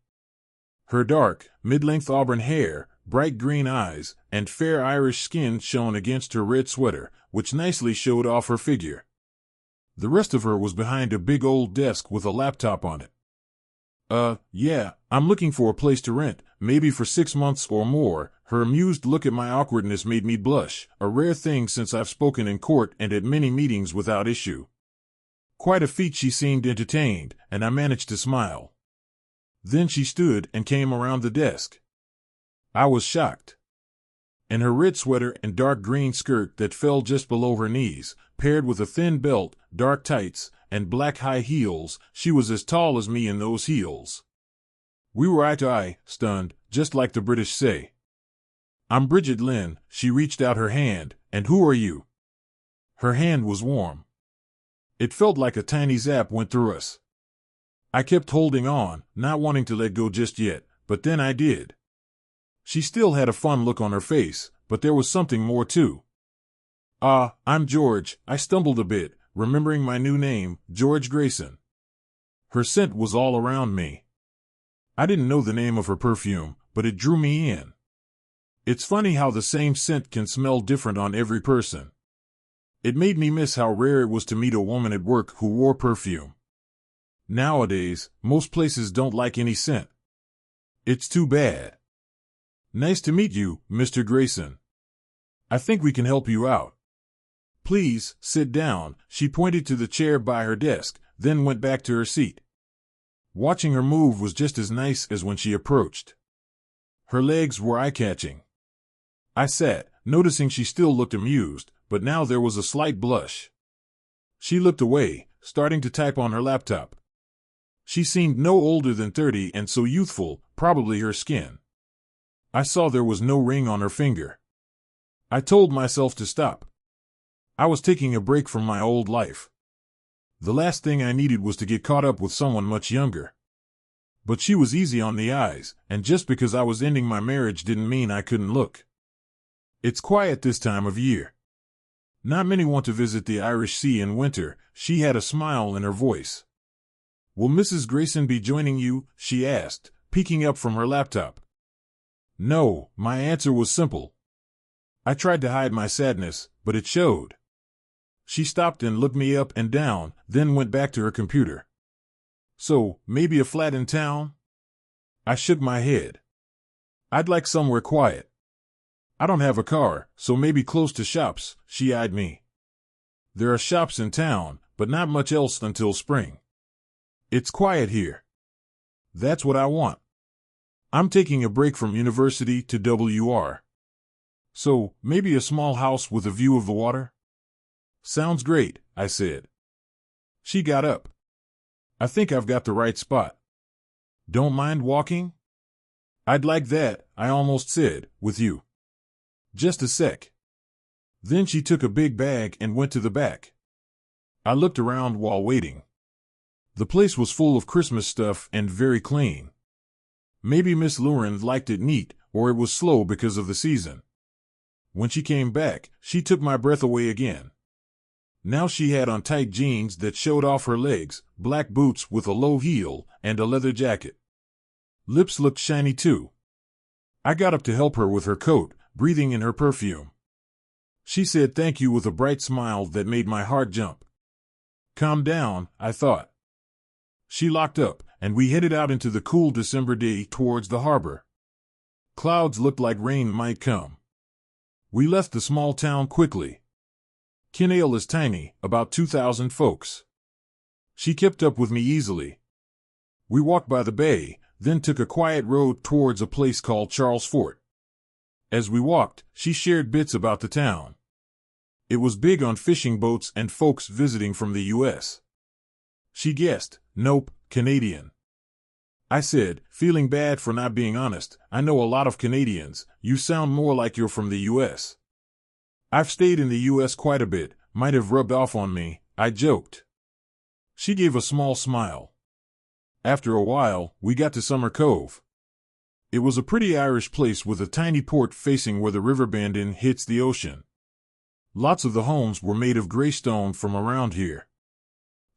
Her dark, mid-length auburn hair, bright green eyes, and fair Irish skin shone against her red sweater, which nicely showed off her figure. The rest of her was behind a big old desk with a laptop on it. Yeah, I'm looking for a place to rent, maybe for 6 months or more." Her amused look at my awkwardness made me blush, a rare thing since I've spoken in court and at many meetings without issue. Quite a feat. She seemed entertained, and I managed to smile. Then she stood and came around the desk. I was shocked. In her red sweater and dark green skirt that fell just below her knees, paired with a thin belt, dark tights, and black high heels, she was as tall as me in those heels. We were eye to eye, stunned, just like the British say. "I'm Bridget Lynn." She reached out her hand. "And who are you?" Her hand was warm. It felt like a tiny zap went through us. I kept holding on, not wanting to let go just yet, but then I did. She still had a fun look on her face, but there was something more too. I'm George." I stumbled a bit, remembering my new name, George Grayson. Her scent was all around me. I didn't know the name of her perfume, but it drew me in. It's funny how the same scent can smell different on every person. It made me miss how rare it was to meet a woman at work who wore perfume. Nowadays, most places don't like any scent. It's too bad. "Nice to meet you, Mr. Grayson. I think we can help you out. Please, sit down." She pointed to the chair by her desk, then went back to her seat. Watching her move was just as nice as when she approached. Her legs were eye-catching. I sat, noticing she still looked amused, but now there was a slight blush. She looked away, starting to type on her laptop. She seemed no older than 30 and so youthful, probably her skin. I saw there was no ring on her finger. I told myself to stop. I was taking a break from my old life. The last thing I needed was to get caught up with someone much younger. But she was easy on the eyes, and just because I was ending my marriage didn't mean I couldn't look. It's quiet this time of year. Not many want to visit the Irish Sea in winter. She had a smile in her voice. "Will Mrs. Grayson be joining you?" she asked, peeking up from her laptop. No, my answer was simple. I tried to hide my sadness, but it showed. She stopped and looked me up and down, then went back to her computer. "So, maybe a flat in town?" I shook my head. "I'd like somewhere quiet. I don't have a car, so maybe close to shops." She eyed me. "There are shops in town, but not much else until spring. It's quiet here. That's what I want. I'm taking a break from university to WR. So, maybe a small house with a view of the water?" "Sounds great," I said. She got up. "I think I've got the right spot. Don't mind walking?" "I'd like that," I almost said, "with you." "Just a sec." Then she took a big bag and went to the back. I looked around while waiting. The place was full of Christmas stuff and very clean. Maybe Miss Lurin liked it neat, or it was slow because of the season. When she came back, she took my breath away again. Now she had on tight jeans that showed off her legs, black boots with a low heel, and a leather jacket. Lips looked shiny too. I got up to help her with her coat, breathing in her perfume. She said thank you with a bright smile that made my heart jump. Calm down, I thought. She locked up, and we headed out into the cool December day towards the harbor. Clouds looked like rain might come. We left the small town quickly. Kinale is tiny, about 2,000 folks. She kept up with me easily. We walked by the bay, then took a quiet road towards a place called Charles Fort. As we walked, she shared bits about the town. It was big on fishing boats and folks visiting from the U.S. She guessed, "Nope, Canadian." I said, feeling bad for not being honest, "I know a lot of Canadians. You sound more like you're from the U.S." "I've stayed in the U.S. quite a bit, might have rubbed off on me," I joked. She gave a small smile. After a while, we got to Summer Cove. It was a pretty Irish place with a tiny port facing where the river Bandon hits the ocean. Lots of the homes were made of gray stone from around here.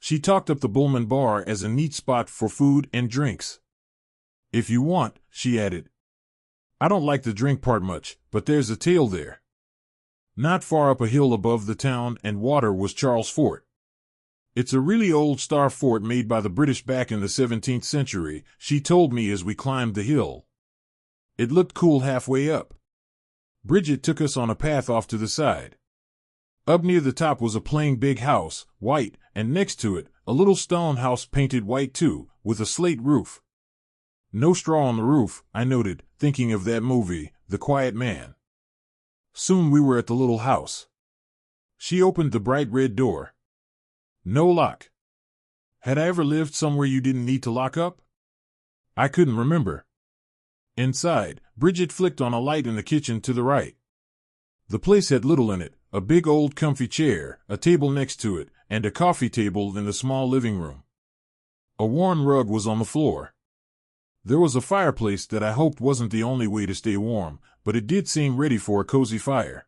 She talked up the Bullman Bar as a neat spot for food and drinks. "If you want," she added. "I don't like the drink part much, but there's a tale there." Not far up a hill above the town and water was Charles Fort. "It's a really old star fort made by the British back in the 17th century, she told me as we climbed the hill. It looked cool halfway up. Bridget took us on a path off to the side. Up near the top was a plain big house, white, and next to it, a little stone house painted white too, with a slate roof. No straw on the roof, I noted, thinking of that movie, The Quiet Man. Soon we were at the little house. She opened the bright red door. No lock. Had I ever lived somewhere you didn't need to lock up? I couldn't remember. Inside, Bridget flicked on a light in the kitchen to the right. The place had little in it, a big old comfy chair, a table next to it, and a coffee table in the small living room. A worn rug was on the floor. There was a fireplace that I hoped wasn't the only way to stay warm, but it did seem ready for a cozy fire.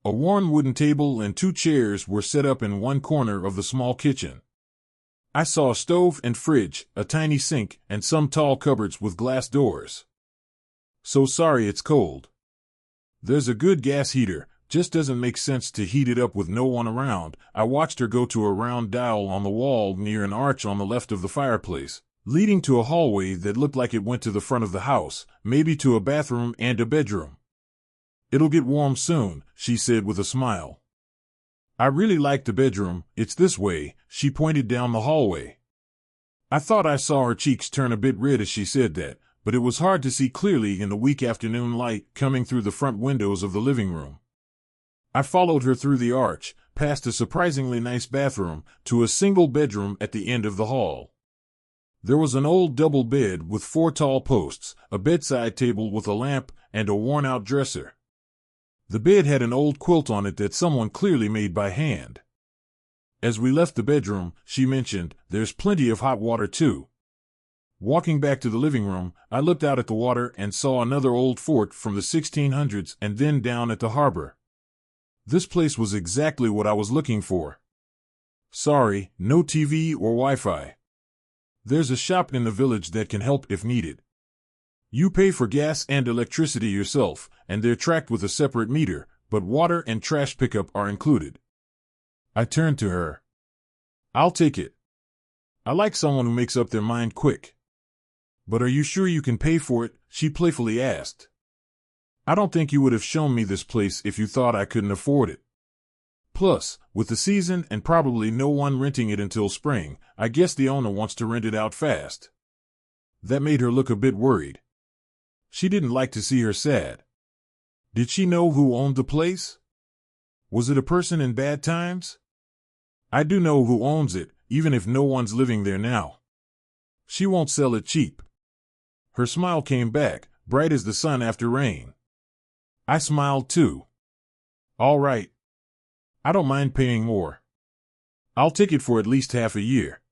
A worn wooden table and 2 chairs were set up in one corner of the small kitchen. I saw a stove and fridge, a tiny sink, and some tall cupboards with glass doors. "So sorry it's cold. There's a good gas heater, just doesn't make sense to heat it up with no one around." I watched her go to a round dial on the wall near an arch on the left of the fireplace, leading to a hallway that looked like it went to the front of the house, maybe to a bathroom and a bedroom. "It'll get warm soon," she said with a smile. "I really like the bedroom, it's this way," she pointed down the hallway. I thought I saw her cheeks turn a bit red as she said that, but it was hard to see clearly in the weak afternoon light coming through the front windows of the living room. I followed her through the arch, past a surprisingly nice bathroom, to a single bedroom at the end of the hall. There was an old double bed with 4 tall posts, a bedside table with a lamp, and a worn-out dresser. The bed had an old quilt on it that someone clearly made by hand. As we left the bedroom, she mentioned, "There's plenty of hot water too." Walking back to the living room, I looked out at the water and saw another old fort from the 1600s and then down at the harbor. This place was exactly what I was looking for. Sorry, no TV or Wi-Fi. There's a shop in the village that can help if needed. You pay for gas and electricity yourself, and they're tracked with a separate meter, but water and trash pickup are included. I turned to her. "I'll take it. I like someone who makes up their mind quick." "But are you sure you can pay for it?" she playfully asked. "I don't think you would have shown me this place if you thought I couldn't afford it. Plus, with the season and probably no one renting it until spring, I guess the owner wants to rent it out fast." That made her look a bit worried. She didn't like to see her sad. Did she know who owned the place? Was it a person in bad times? "I do know who owns it, even if no one's living there now. She won't sell it cheap." Her smile came back, bright as the sun after rain. I smiled too. "All right. I don't mind paying more. I'll take it for at least half a year."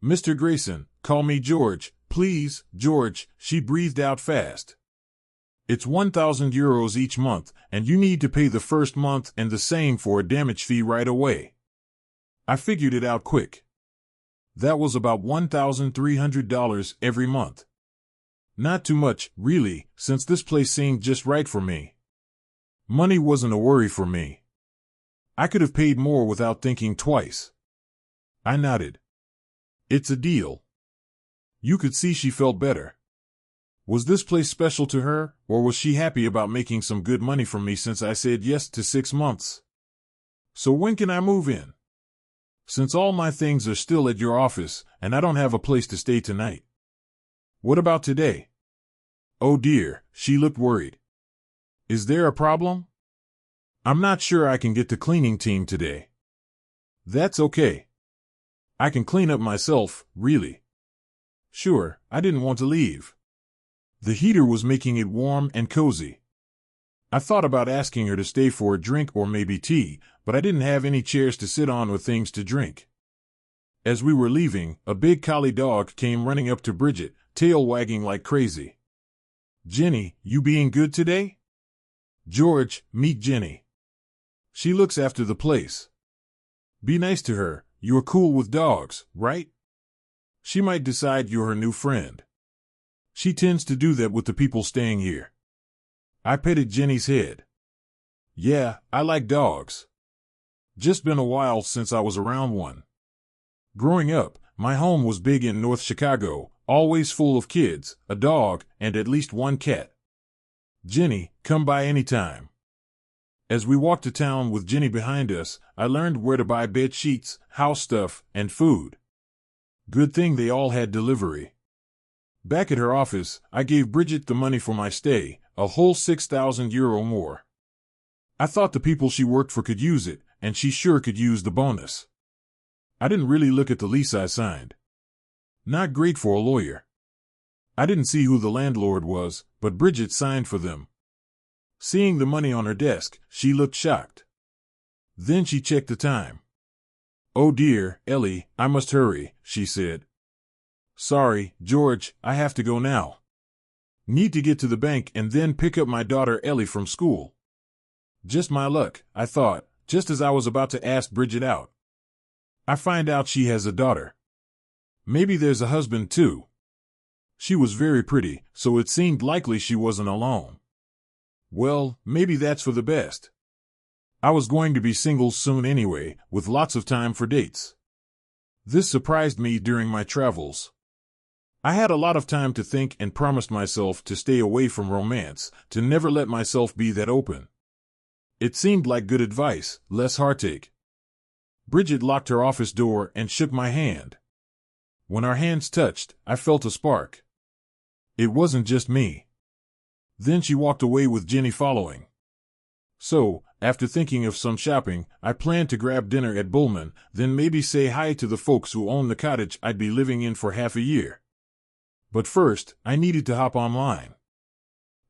"Mr. Grayson, call me George, please, George," she breathed out fast. "It's €1,000 each month, and you need to pay the first month and the same for a damage fee right away." I figured it out quick. That was about $1,300 every month. Not too much, really, since this place seemed just right for me. Money wasn't a worry for me. I could have paid more without thinking twice. I nodded. "It's a deal." You could see she felt better. Was this place special to her, or was she happy about making some good money from me since I said yes to 6 months? "So when can I move in? Since all my things are still at your office, and I don't have a place to stay tonight." What about today? Oh dear, she looked worried. Is there a problem? I'm not sure I can get the cleaning team today. That's okay. I can clean up myself, really. Sure, I didn't want to leave. The heater was making it warm and cozy. I thought about asking her to stay for a drink or maybe tea, but I didn't have any chairs to sit on or things to drink. As we were leaving, a big collie dog came running up to Bridget, tail wagging like crazy. Jenny, you being good today? George, meet Jenny. She looks after the place. Be nice to her, you're cool with dogs, right? She might decide you're her new friend. She tends to do that with the people staying here. I petted Jenny's head. Yeah, I like dogs. Just been a while since I was around one. Growing up, my home was big in North Chicago, always full of kids, a dog, and at least one cat. Jenny, come by anytime. As we walked to town with Jenny behind us, I learned where to buy bed sheets, house stuff, and food. Good thing they all had delivery. Back at her office, I gave Bridget the money for my stay, a whole €6,000 more. I thought the people she worked for could use it, and she sure could use the bonus. I didn't really look at the lease I signed. Not great for a lawyer. I didn't see who the landlord was, but Bridget signed for them. Seeing the money on her desk, she looked shocked. Then she checked the time. Oh dear, Ellie, I must hurry, she said. Sorry, George, I have to go now. Need to get to the bank and then pick up my daughter Ellie from school. Just my luck, I thought, just as I was about to ask Bridget out. I find out she has a daughter. Maybe there's a husband too. She was very pretty, so it seemed likely she wasn't alone. Well, maybe that's for the best. I was going to be single soon anyway, with lots of time for dates. This surprised me during my travels. I had a lot of time to think and promised myself to stay away from romance, to never let myself be that open. It seemed like good advice, less heartache. Bridget locked her office door and shook my hand. When our hands touched, I felt a spark. It wasn't just me. Then she walked away with Jenny following. So, after thinking of some shopping, I planned to grab dinner at Bullman, then maybe say hi to the folks who own the cottage I'd be living in for half a year. But first, I needed to hop online.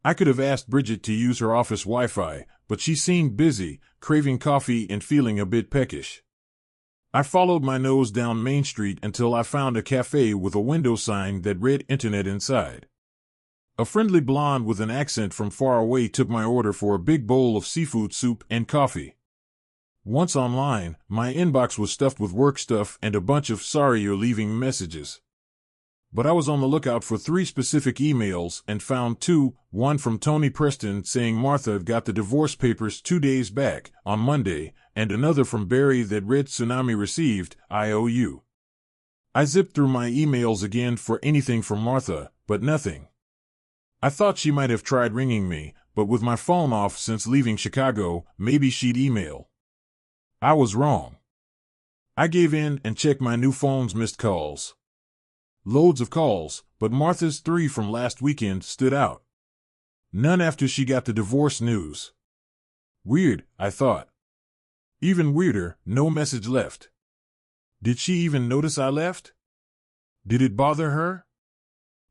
I could have asked Bridget to use her office Wi-Fi, but she seemed busy, craving coffee and feeling a bit peckish. I followed my nose down Main Street until I found a cafe with a window sign that read Internet inside. A friendly blonde with an accent from far away took my order for a big bowl of seafood soup and coffee. Once online, my inbox was stuffed with work stuff and a bunch of "sorry you're leaving" messages. But I was on the lookout for 3 specific emails and found 2, one from Tony Preston saying Martha got the divorce papers 2 days back, on Monday, and another from Barry that read Tsunami received, IOU. I zipped through my emails again for anything from Martha, but nothing. I thought she might have tried ringing me, but with my phone off since leaving Chicago, maybe she'd email. I was wrong. I gave in and checked my new phone's missed calls. Loads of calls, but Martha's 3 from last weekend stood out. None after she got the divorce news. Weird, I thought. Even weirder, no message left. Did she even notice I left? Did it bother her?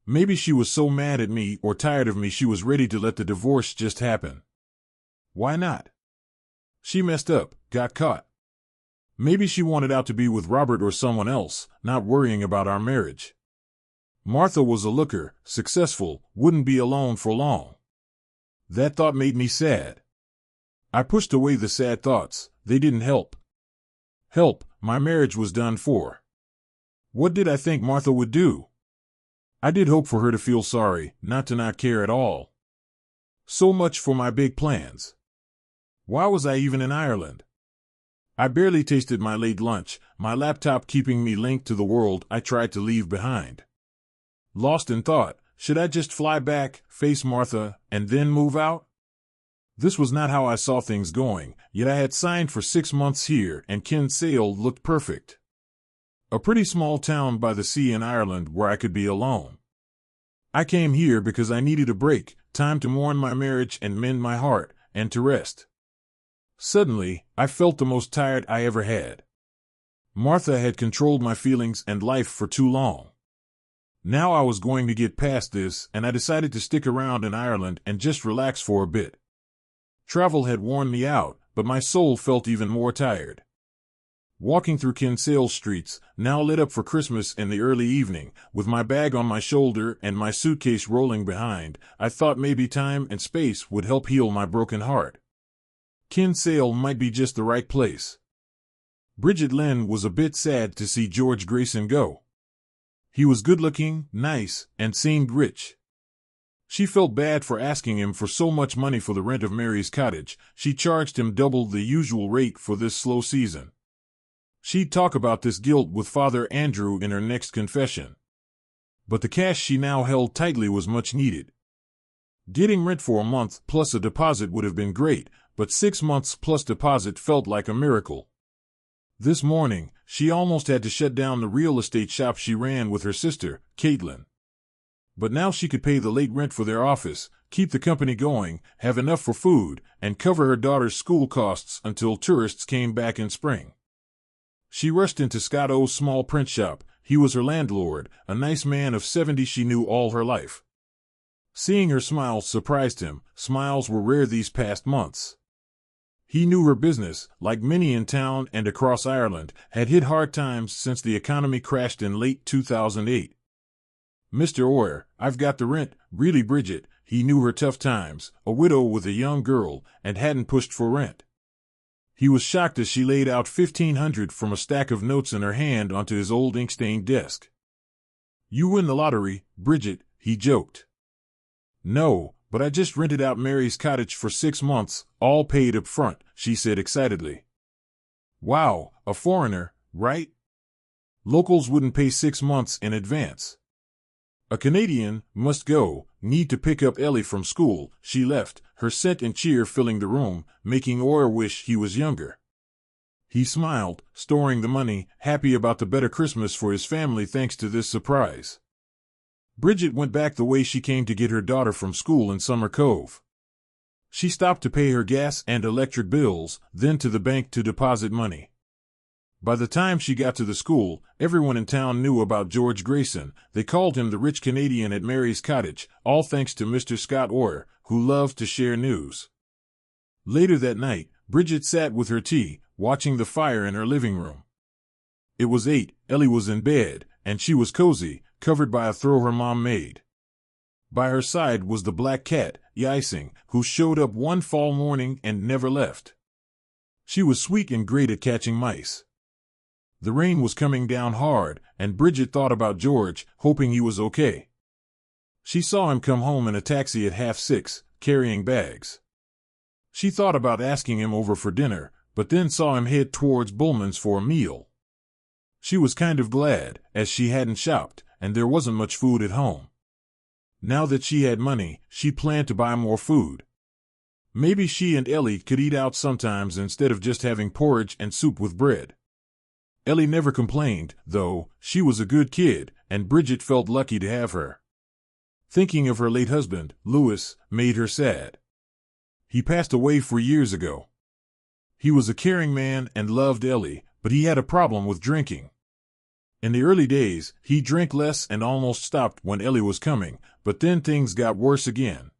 Maybe she was so mad at me or tired of me she was ready to let the divorce just happen. Why not? She messed up, got caught. Maybe she wanted out to be with Robert or someone else, not worrying about our marriage. Martha was a looker, successful, wouldn't be alone for long. That thought made me sad. I pushed away the sad thoughts, they didn't help. Help, my marriage was done for. What did I think Martha would do? I did hope for her to feel sorry, not to not care at all. So much for my big plans. Why was I even in Ireland? I barely tasted my late lunch, my laptop keeping me linked to the world I tried to leave behind. Lost in thought, should I just fly back, face Martha, and then move out? This was not how I saw things going, yet I had signed for 6 months here and Kinsale looked perfect. A pretty small town by the sea in Ireland where I could be alone. I came here because I needed a break, time to mourn my marriage and mend my heart, and to rest. Suddenly, I felt the most tired I ever had. Martha had controlled my feelings and life for too long. Now I was going to get past this, and I decided to stick around in Ireland and just relax for a bit. Travel had worn me out, but my soul felt even more tired. Walking through Kinsale streets, now lit up for Christmas in the early evening, with my bag on my shoulder and my suitcase rolling behind, I thought maybe time and space would help heal my broken heart. Kinsale might be just the right place. Bridget Lynn was a bit sad to see George Grayson go. He was good-looking, nice, and seemed rich. She felt bad for asking him for so much money for the rent of Mary's cottage. She charged him double the usual rate for this slow season. She'd talk about this guilt with Father Andrew in her next confession. But the cash she now held tightly was much needed. Getting rent for a month plus a deposit would have been great, but 6 months plus deposit felt like a miracle. This morning, she almost had to shut down the real estate shop she ran with her sister, Caitlin. But now she could pay the late rent for their office, keep the company going, have enough for food, and cover her daughter's school costs until tourists came back in spring. She rushed into Scott O's small print shop. He was her landlord, a nice man of 70 she knew all her life. Seeing her smile surprised him. Smiles were rare these past months. He knew her business, like many in town and across Ireland, had hit hard times since the economy crashed in late 2008. Mr. Orr, I've got the rent, really Bridget. He knew her tough times, a widow with a young girl, and hadn't pushed for rent. He was shocked as she laid out $1,500 from a stack of notes in her hand onto his old ink-stained desk. You win the lottery, Bridget, he joked. No, but I just rented out Mary's cottage for 6 months, all paid up front, she said excitedly. Wow, a foreigner, right? Locals wouldn't pay 6 months in advance. A Canadian must go, need to pick up Ellie from school. She left, her scent and cheer filling the room, making Orr wish he was younger. He smiled, storing the money, happy about the better Christmas for his family thanks to this surprise. Bridget went back the way she came to get her daughter from school in Summer Cove. She stopped to pay her gas and electric bills, then to the bank to deposit money. By the time she got to the school, everyone in town knew about George Grayson. They called him the rich Canadian at Mary's cottage, all thanks to Mr. Scott Orr, who loved to share news. Later that night, Bridget sat with her tea, watching the fire in her living room. It was 8, Ellie was in bed, and she was cozy, covered by a throw her mom made. By her side was the black cat, Ysing, who showed up one fall morning and never left. She was sweet and great at catching mice. The rain was coming down hard, and Bridget thought about George, hoping he was okay. She saw him come home in a taxi at 6:30, carrying bags. She thought about asking him over for dinner, but then saw him head towards Bullman's for a meal. She was kind of glad, as she hadn't shopped, and there wasn't much food at home. Now that she had money, she planned to buy more food. Maybe she and Ellie could eat out sometimes instead of just having porridge and soup with bread. Ellie never complained, though. She was a good kid, and Bridget felt lucky to have her. Thinking of her late husband, Louis, made her sad. He passed away 4 years ago. He was a caring man and loved Ellie, but he had a problem with drinking. In the early days, he drank less and almost stopped when Ellie was coming, but then things got worse again.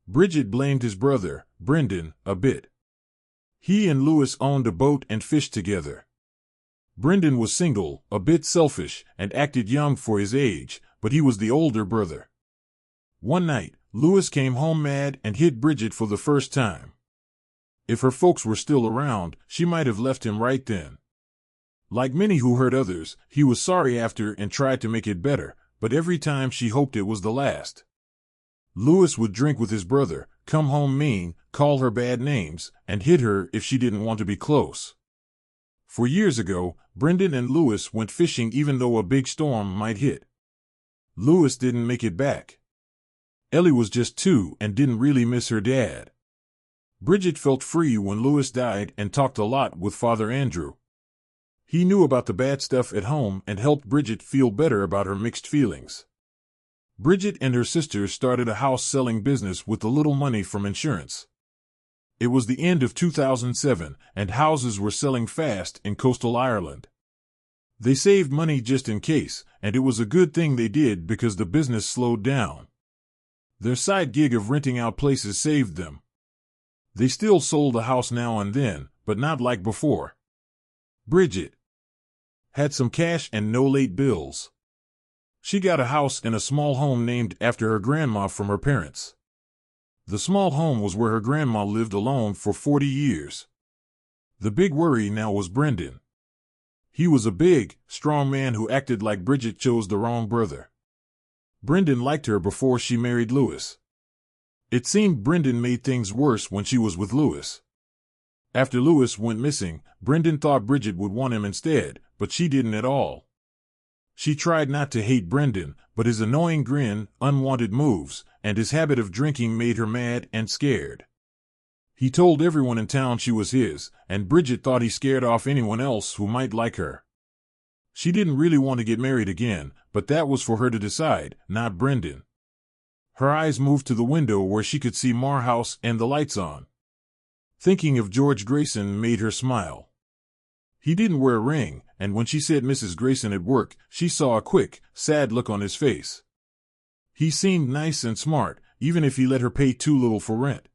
Bridget blamed his brother, Brendan, a bit. He and Louis owned a boat and fished together. Brendan was single, a bit selfish, and acted young for his age, but he was the older brother. One night, Louis came home mad and hit Bridget for the first time. If her folks were still around, she might have left him right then. Like many who hurt others, he was sorry after and tried to make it better, but every time she hoped it was the last. Louis would drink with his brother, come home mean, call her bad names, and hit her if she didn't want to be close. 4 years ago, Brendan and Louis went fishing even though a big storm might hit. Louis didn't make it back. Ellie was just 2 and didn't really miss her dad. Bridget felt free when Louis died and talked a lot with Father Andrew. He knew about the bad stuff at home and helped Bridget feel better about her mixed feelings. Bridget and her sisters started a house-selling business with the little money from insurance. It was the end of 2007, and houses were selling fast in coastal Ireland. They saved money just in case, and it was a good thing they did because the business slowed down. Their side gig of renting out places saved them. They still sold a house now and then, but not like before. Bridget had some cash and no late bills. She got a house in a small home named after her grandma from her parents. The small home was where her grandma lived alone for 40 years. The big worry now was Brendan. He was a big, strong man who acted like Bridget chose the wrong brother. Brendan liked her before she married Lewis. It seemed Brendan made things worse when she was with Lewis. After Lewis went missing, Brendan thought Bridget would want him instead, but she didn't at all. She tried not to hate Brendan, but his annoying grin, unwanted moves, and his habit of drinking made her mad and scared. He told everyone in town she was his, and Bridget thought he scared off anyone else who might like her. She didn't really want to get married again, but that was for her to decide, not Brendan. Her eyes moved to the window where she could see Marr House and the lights on. Thinking of George Grayson made her smile. He didn't wear a ring, and when she said Mrs. Grayson at work, she saw a quick, sad look on his face. He seemed nice and smart, even if he let her pay too little for rent.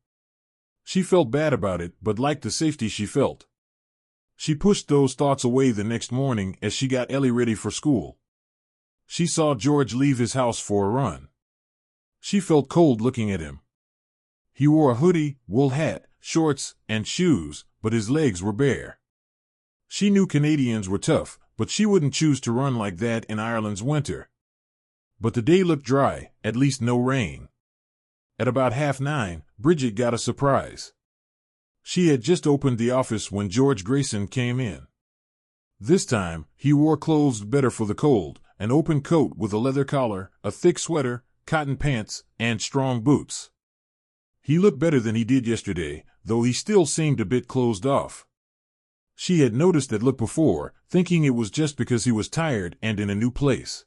She felt bad about it, but liked the safety she felt. She pushed those thoughts away the next morning as she got Ellie ready for school. She saw George leave his house for a run. She felt cold looking at him. He wore a hoodie, wool hat, shorts, and shoes, but his legs were bare. She knew Canadians were tough, but she wouldn't choose to run like that in Ireland's winter. But the day looked dry, at least no rain. At about 9:30, Bridget got a surprise. She had just opened the office when George Grayson came in. This time, he wore clothes better for the cold, an open coat with a leather collar, a thick sweater, cotton pants, and strong boots. He looked better than he did yesterday, though he still seemed a bit closed off. She had noticed that look before, thinking it was just because he was tired and in a new place.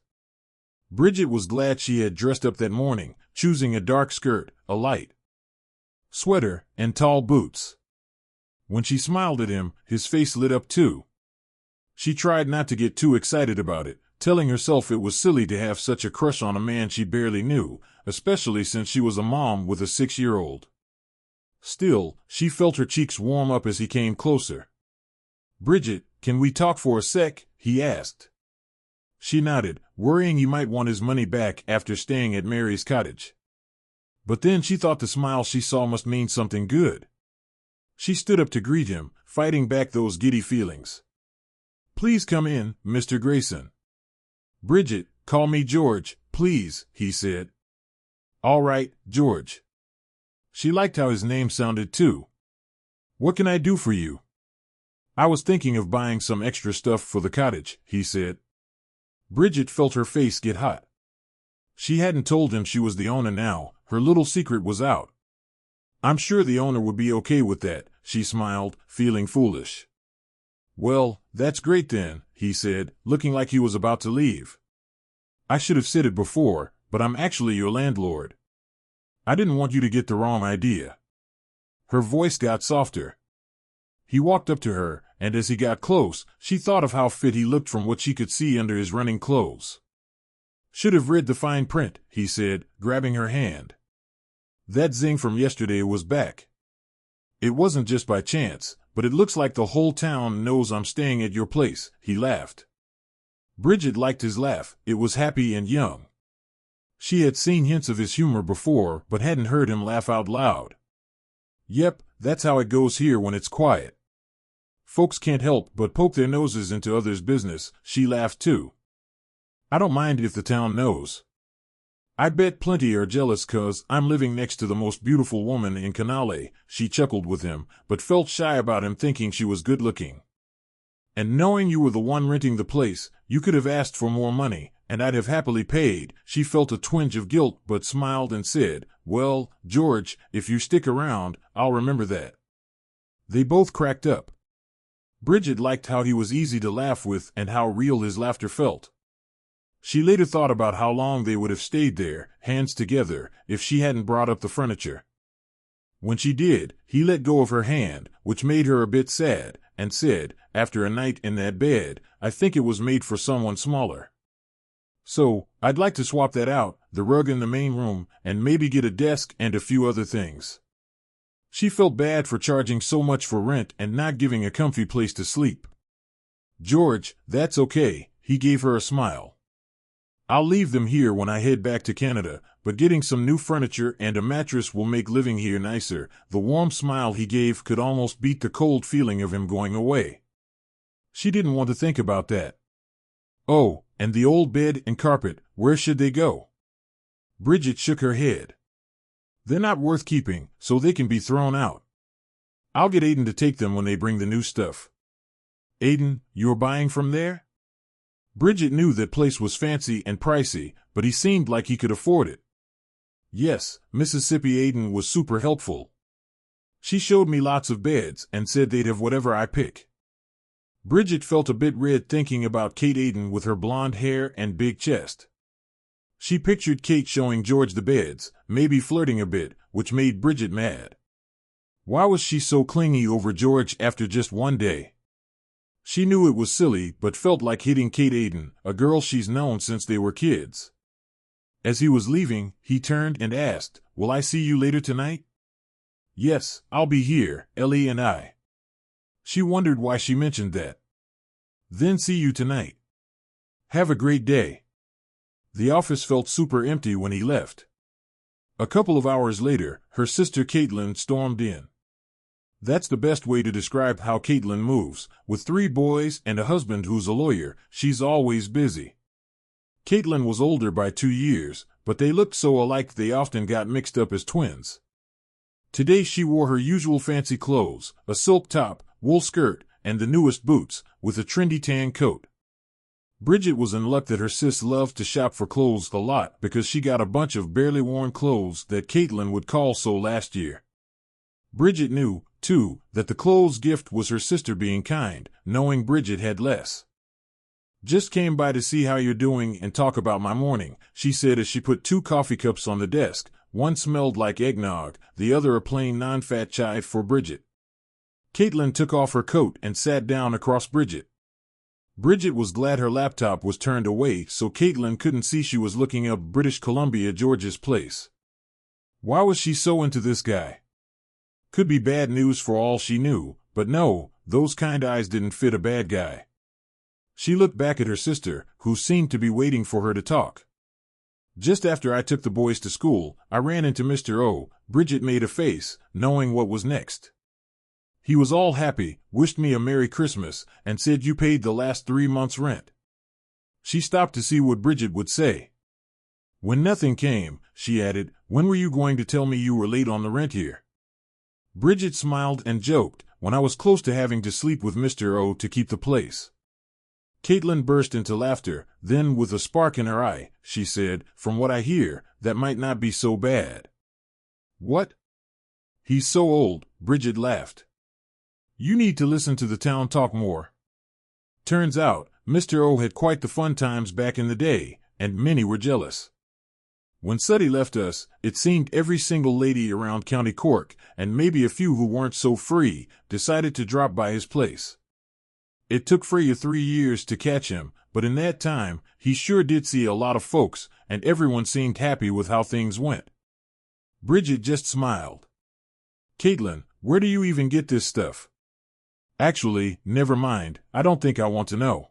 Bridget was glad she had dressed up that morning, choosing a dark skirt, a light sweater, and tall boots. When she smiled at him, his face lit up too. She tried not to get too excited about it, telling herself it was silly to have such a crush on a man she barely knew, especially since she was a mom with a 6-year-old. Still, she felt her cheeks warm up as he came closer. "Bridget, can we talk for a sec?" he asked. She nodded, worrying he might want his money back after staying at Mary's cottage. But then she thought the smile she saw must mean something good. She stood up to greet him, fighting back those giddy feelings. "Please come in, Mr. Grayson." "Bridget, call me George, please," he said. "All right, George." She liked how his name sounded too. "What can I do for you?" "I was thinking of buying some extra stuff for the cottage," he said. Bridget felt her face get hot. She hadn't told him she was the owner now, her little secret was out. "I'm sure the owner would be okay with that," she smiled, feeling foolish. "Well, that's great then," he said, looking like he was about to leave. "I should have said it before, but I'm actually your landlord. I didn't want you to get the wrong idea." Her voice got softer. He walked up to her, and as he got close, she thought of how fit he looked from what she could see under his running clothes. "Should have read the fine print," he said, grabbing her hand. "That zing from yesterday was back. It wasn't just by chance, but it looks like the whole town knows I'm staying at your place," he laughed. Bridget liked his laugh, it was happy and young. She had seen hints of his humor before, but hadn't heard him laugh out loud. "Yep, that's how it goes here when it's quiet. Folks can't help but poke their noses into others' business," she laughed too. "I don't mind if the town knows. I bet plenty are jealous 'cause I'm living next to the most beautiful woman in Canale," she chuckled with him, but felt shy about him thinking she was good-looking. "And knowing you were the one renting the place, you could have asked for more money, and I'd have happily paid." She felt a twinge of guilt but smiled and said, "Well, George, if you stick around, I'll remember that." They both cracked up. Bridget liked how he was easy to laugh with and how real his laughter felt. She later thought about how long they would have stayed there, hands together, if she hadn't brought up the furniture. When she did, he let go of her hand, which made her a bit sad, and said, after a night in that bed, I think it was made for someone smaller. So, I'd like to swap that out, the rug in the main room, and maybe get a desk and a few other things. She felt bad for charging so much for rent and not giving a comfy place to sleep. George, that's okay, he gave her a smile. I'll leave them here when I head back to Canada, but getting some new furniture and a mattress will make living here nicer. The warm smile he gave could almost beat the cold feeling of him going away. She didn't want to think about that. Oh, and the old bed and carpet, where should they go? Bridget shook her head. They're not worth keeping, so they can be thrown out. I'll get Aiden to take them when they bring the new stuff. Aiden, you're buying from there? Bridget knew that place was fancy and pricey, but he seemed like he could afford it. Yes, Mississippi Aiden was super helpful. She showed me lots of beds and said they'd have whatever I pick. Bridget felt a bit red thinking about Kate Aiden with her blonde hair and big chest. She pictured Kate showing George the beds, maybe flirting a bit, which made Bridget mad. Why was she so clingy over George after just one day? She knew it was silly, but felt like hitting Kate Aiden, a girl she's known since they were kids. As he was leaving, he turned and asked, Will I see you later tonight? Yes, I'll be here, Ellie and I. She wondered why she mentioned that. Then see you tonight. Have a great day. The office felt super empty when he left. A couple of hours later, her sister Caitlin stormed in. That's the best way to describe how Caitlin moves. With 3 boys and a husband who's a lawyer, she's always busy. Caitlin was older by 2 years, but they looked so alike they often got mixed up as twins. Today she wore her usual fancy clothes, a silk top, wool skirt, and the newest boots, with a trendy tan coat. Bridget was in luck that her sis loved to shop for clothes a lot because she got a bunch of barely worn clothes that Caitlin would call so last year. Bridget knew, too, that the clothes gift was her sister being kind, knowing Bridget had less. Just came by to see how you're doing and talk about my morning, she said as she put 2 coffee cups on the desk. One smelled like eggnog, the other a plain non-fat chai for Bridget. Caitlin took off her coat and sat down across Bridget. Bridget was glad her laptop was turned away so Caitlin couldn't see she was looking up British Columbia George's place. Why was she so into this guy? Could be bad news for all she knew, but no, those kind eyes didn't fit a bad guy. She looked back at her sister, who seemed to be waiting for her to talk. Just after I took the boys to school, I ran into Mr. O. Bridget made a face, knowing what was next. He was all happy, wished me a Merry Christmas, and said you paid the last 3 months' rent. She stopped to see what Bridget would say. When nothing came, she added, when were you going to tell me you were late on the rent here? Bridget smiled and joked, when I was close to having to sleep with Mr. O to keep the place. Caitlin burst into laughter, then with a spark in her eye, she said, from what I hear, that might not be so bad. What? He's so old, Bridget laughed. You need to listen to the town talk more. Turns out, Mr. O had quite the fun times back in the day, and many were jealous. When Suddy left us, it seemed every single lady around County Cork, and maybe a few who weren't so free, decided to drop by his place. It took Freya 3 years to catch him, but in that time, he sure did see a lot of folks, and everyone seemed happy with how things went. Bridget just smiled. Caitlin, where do you even get this stuff? Actually, never mind, I don't think I want to know.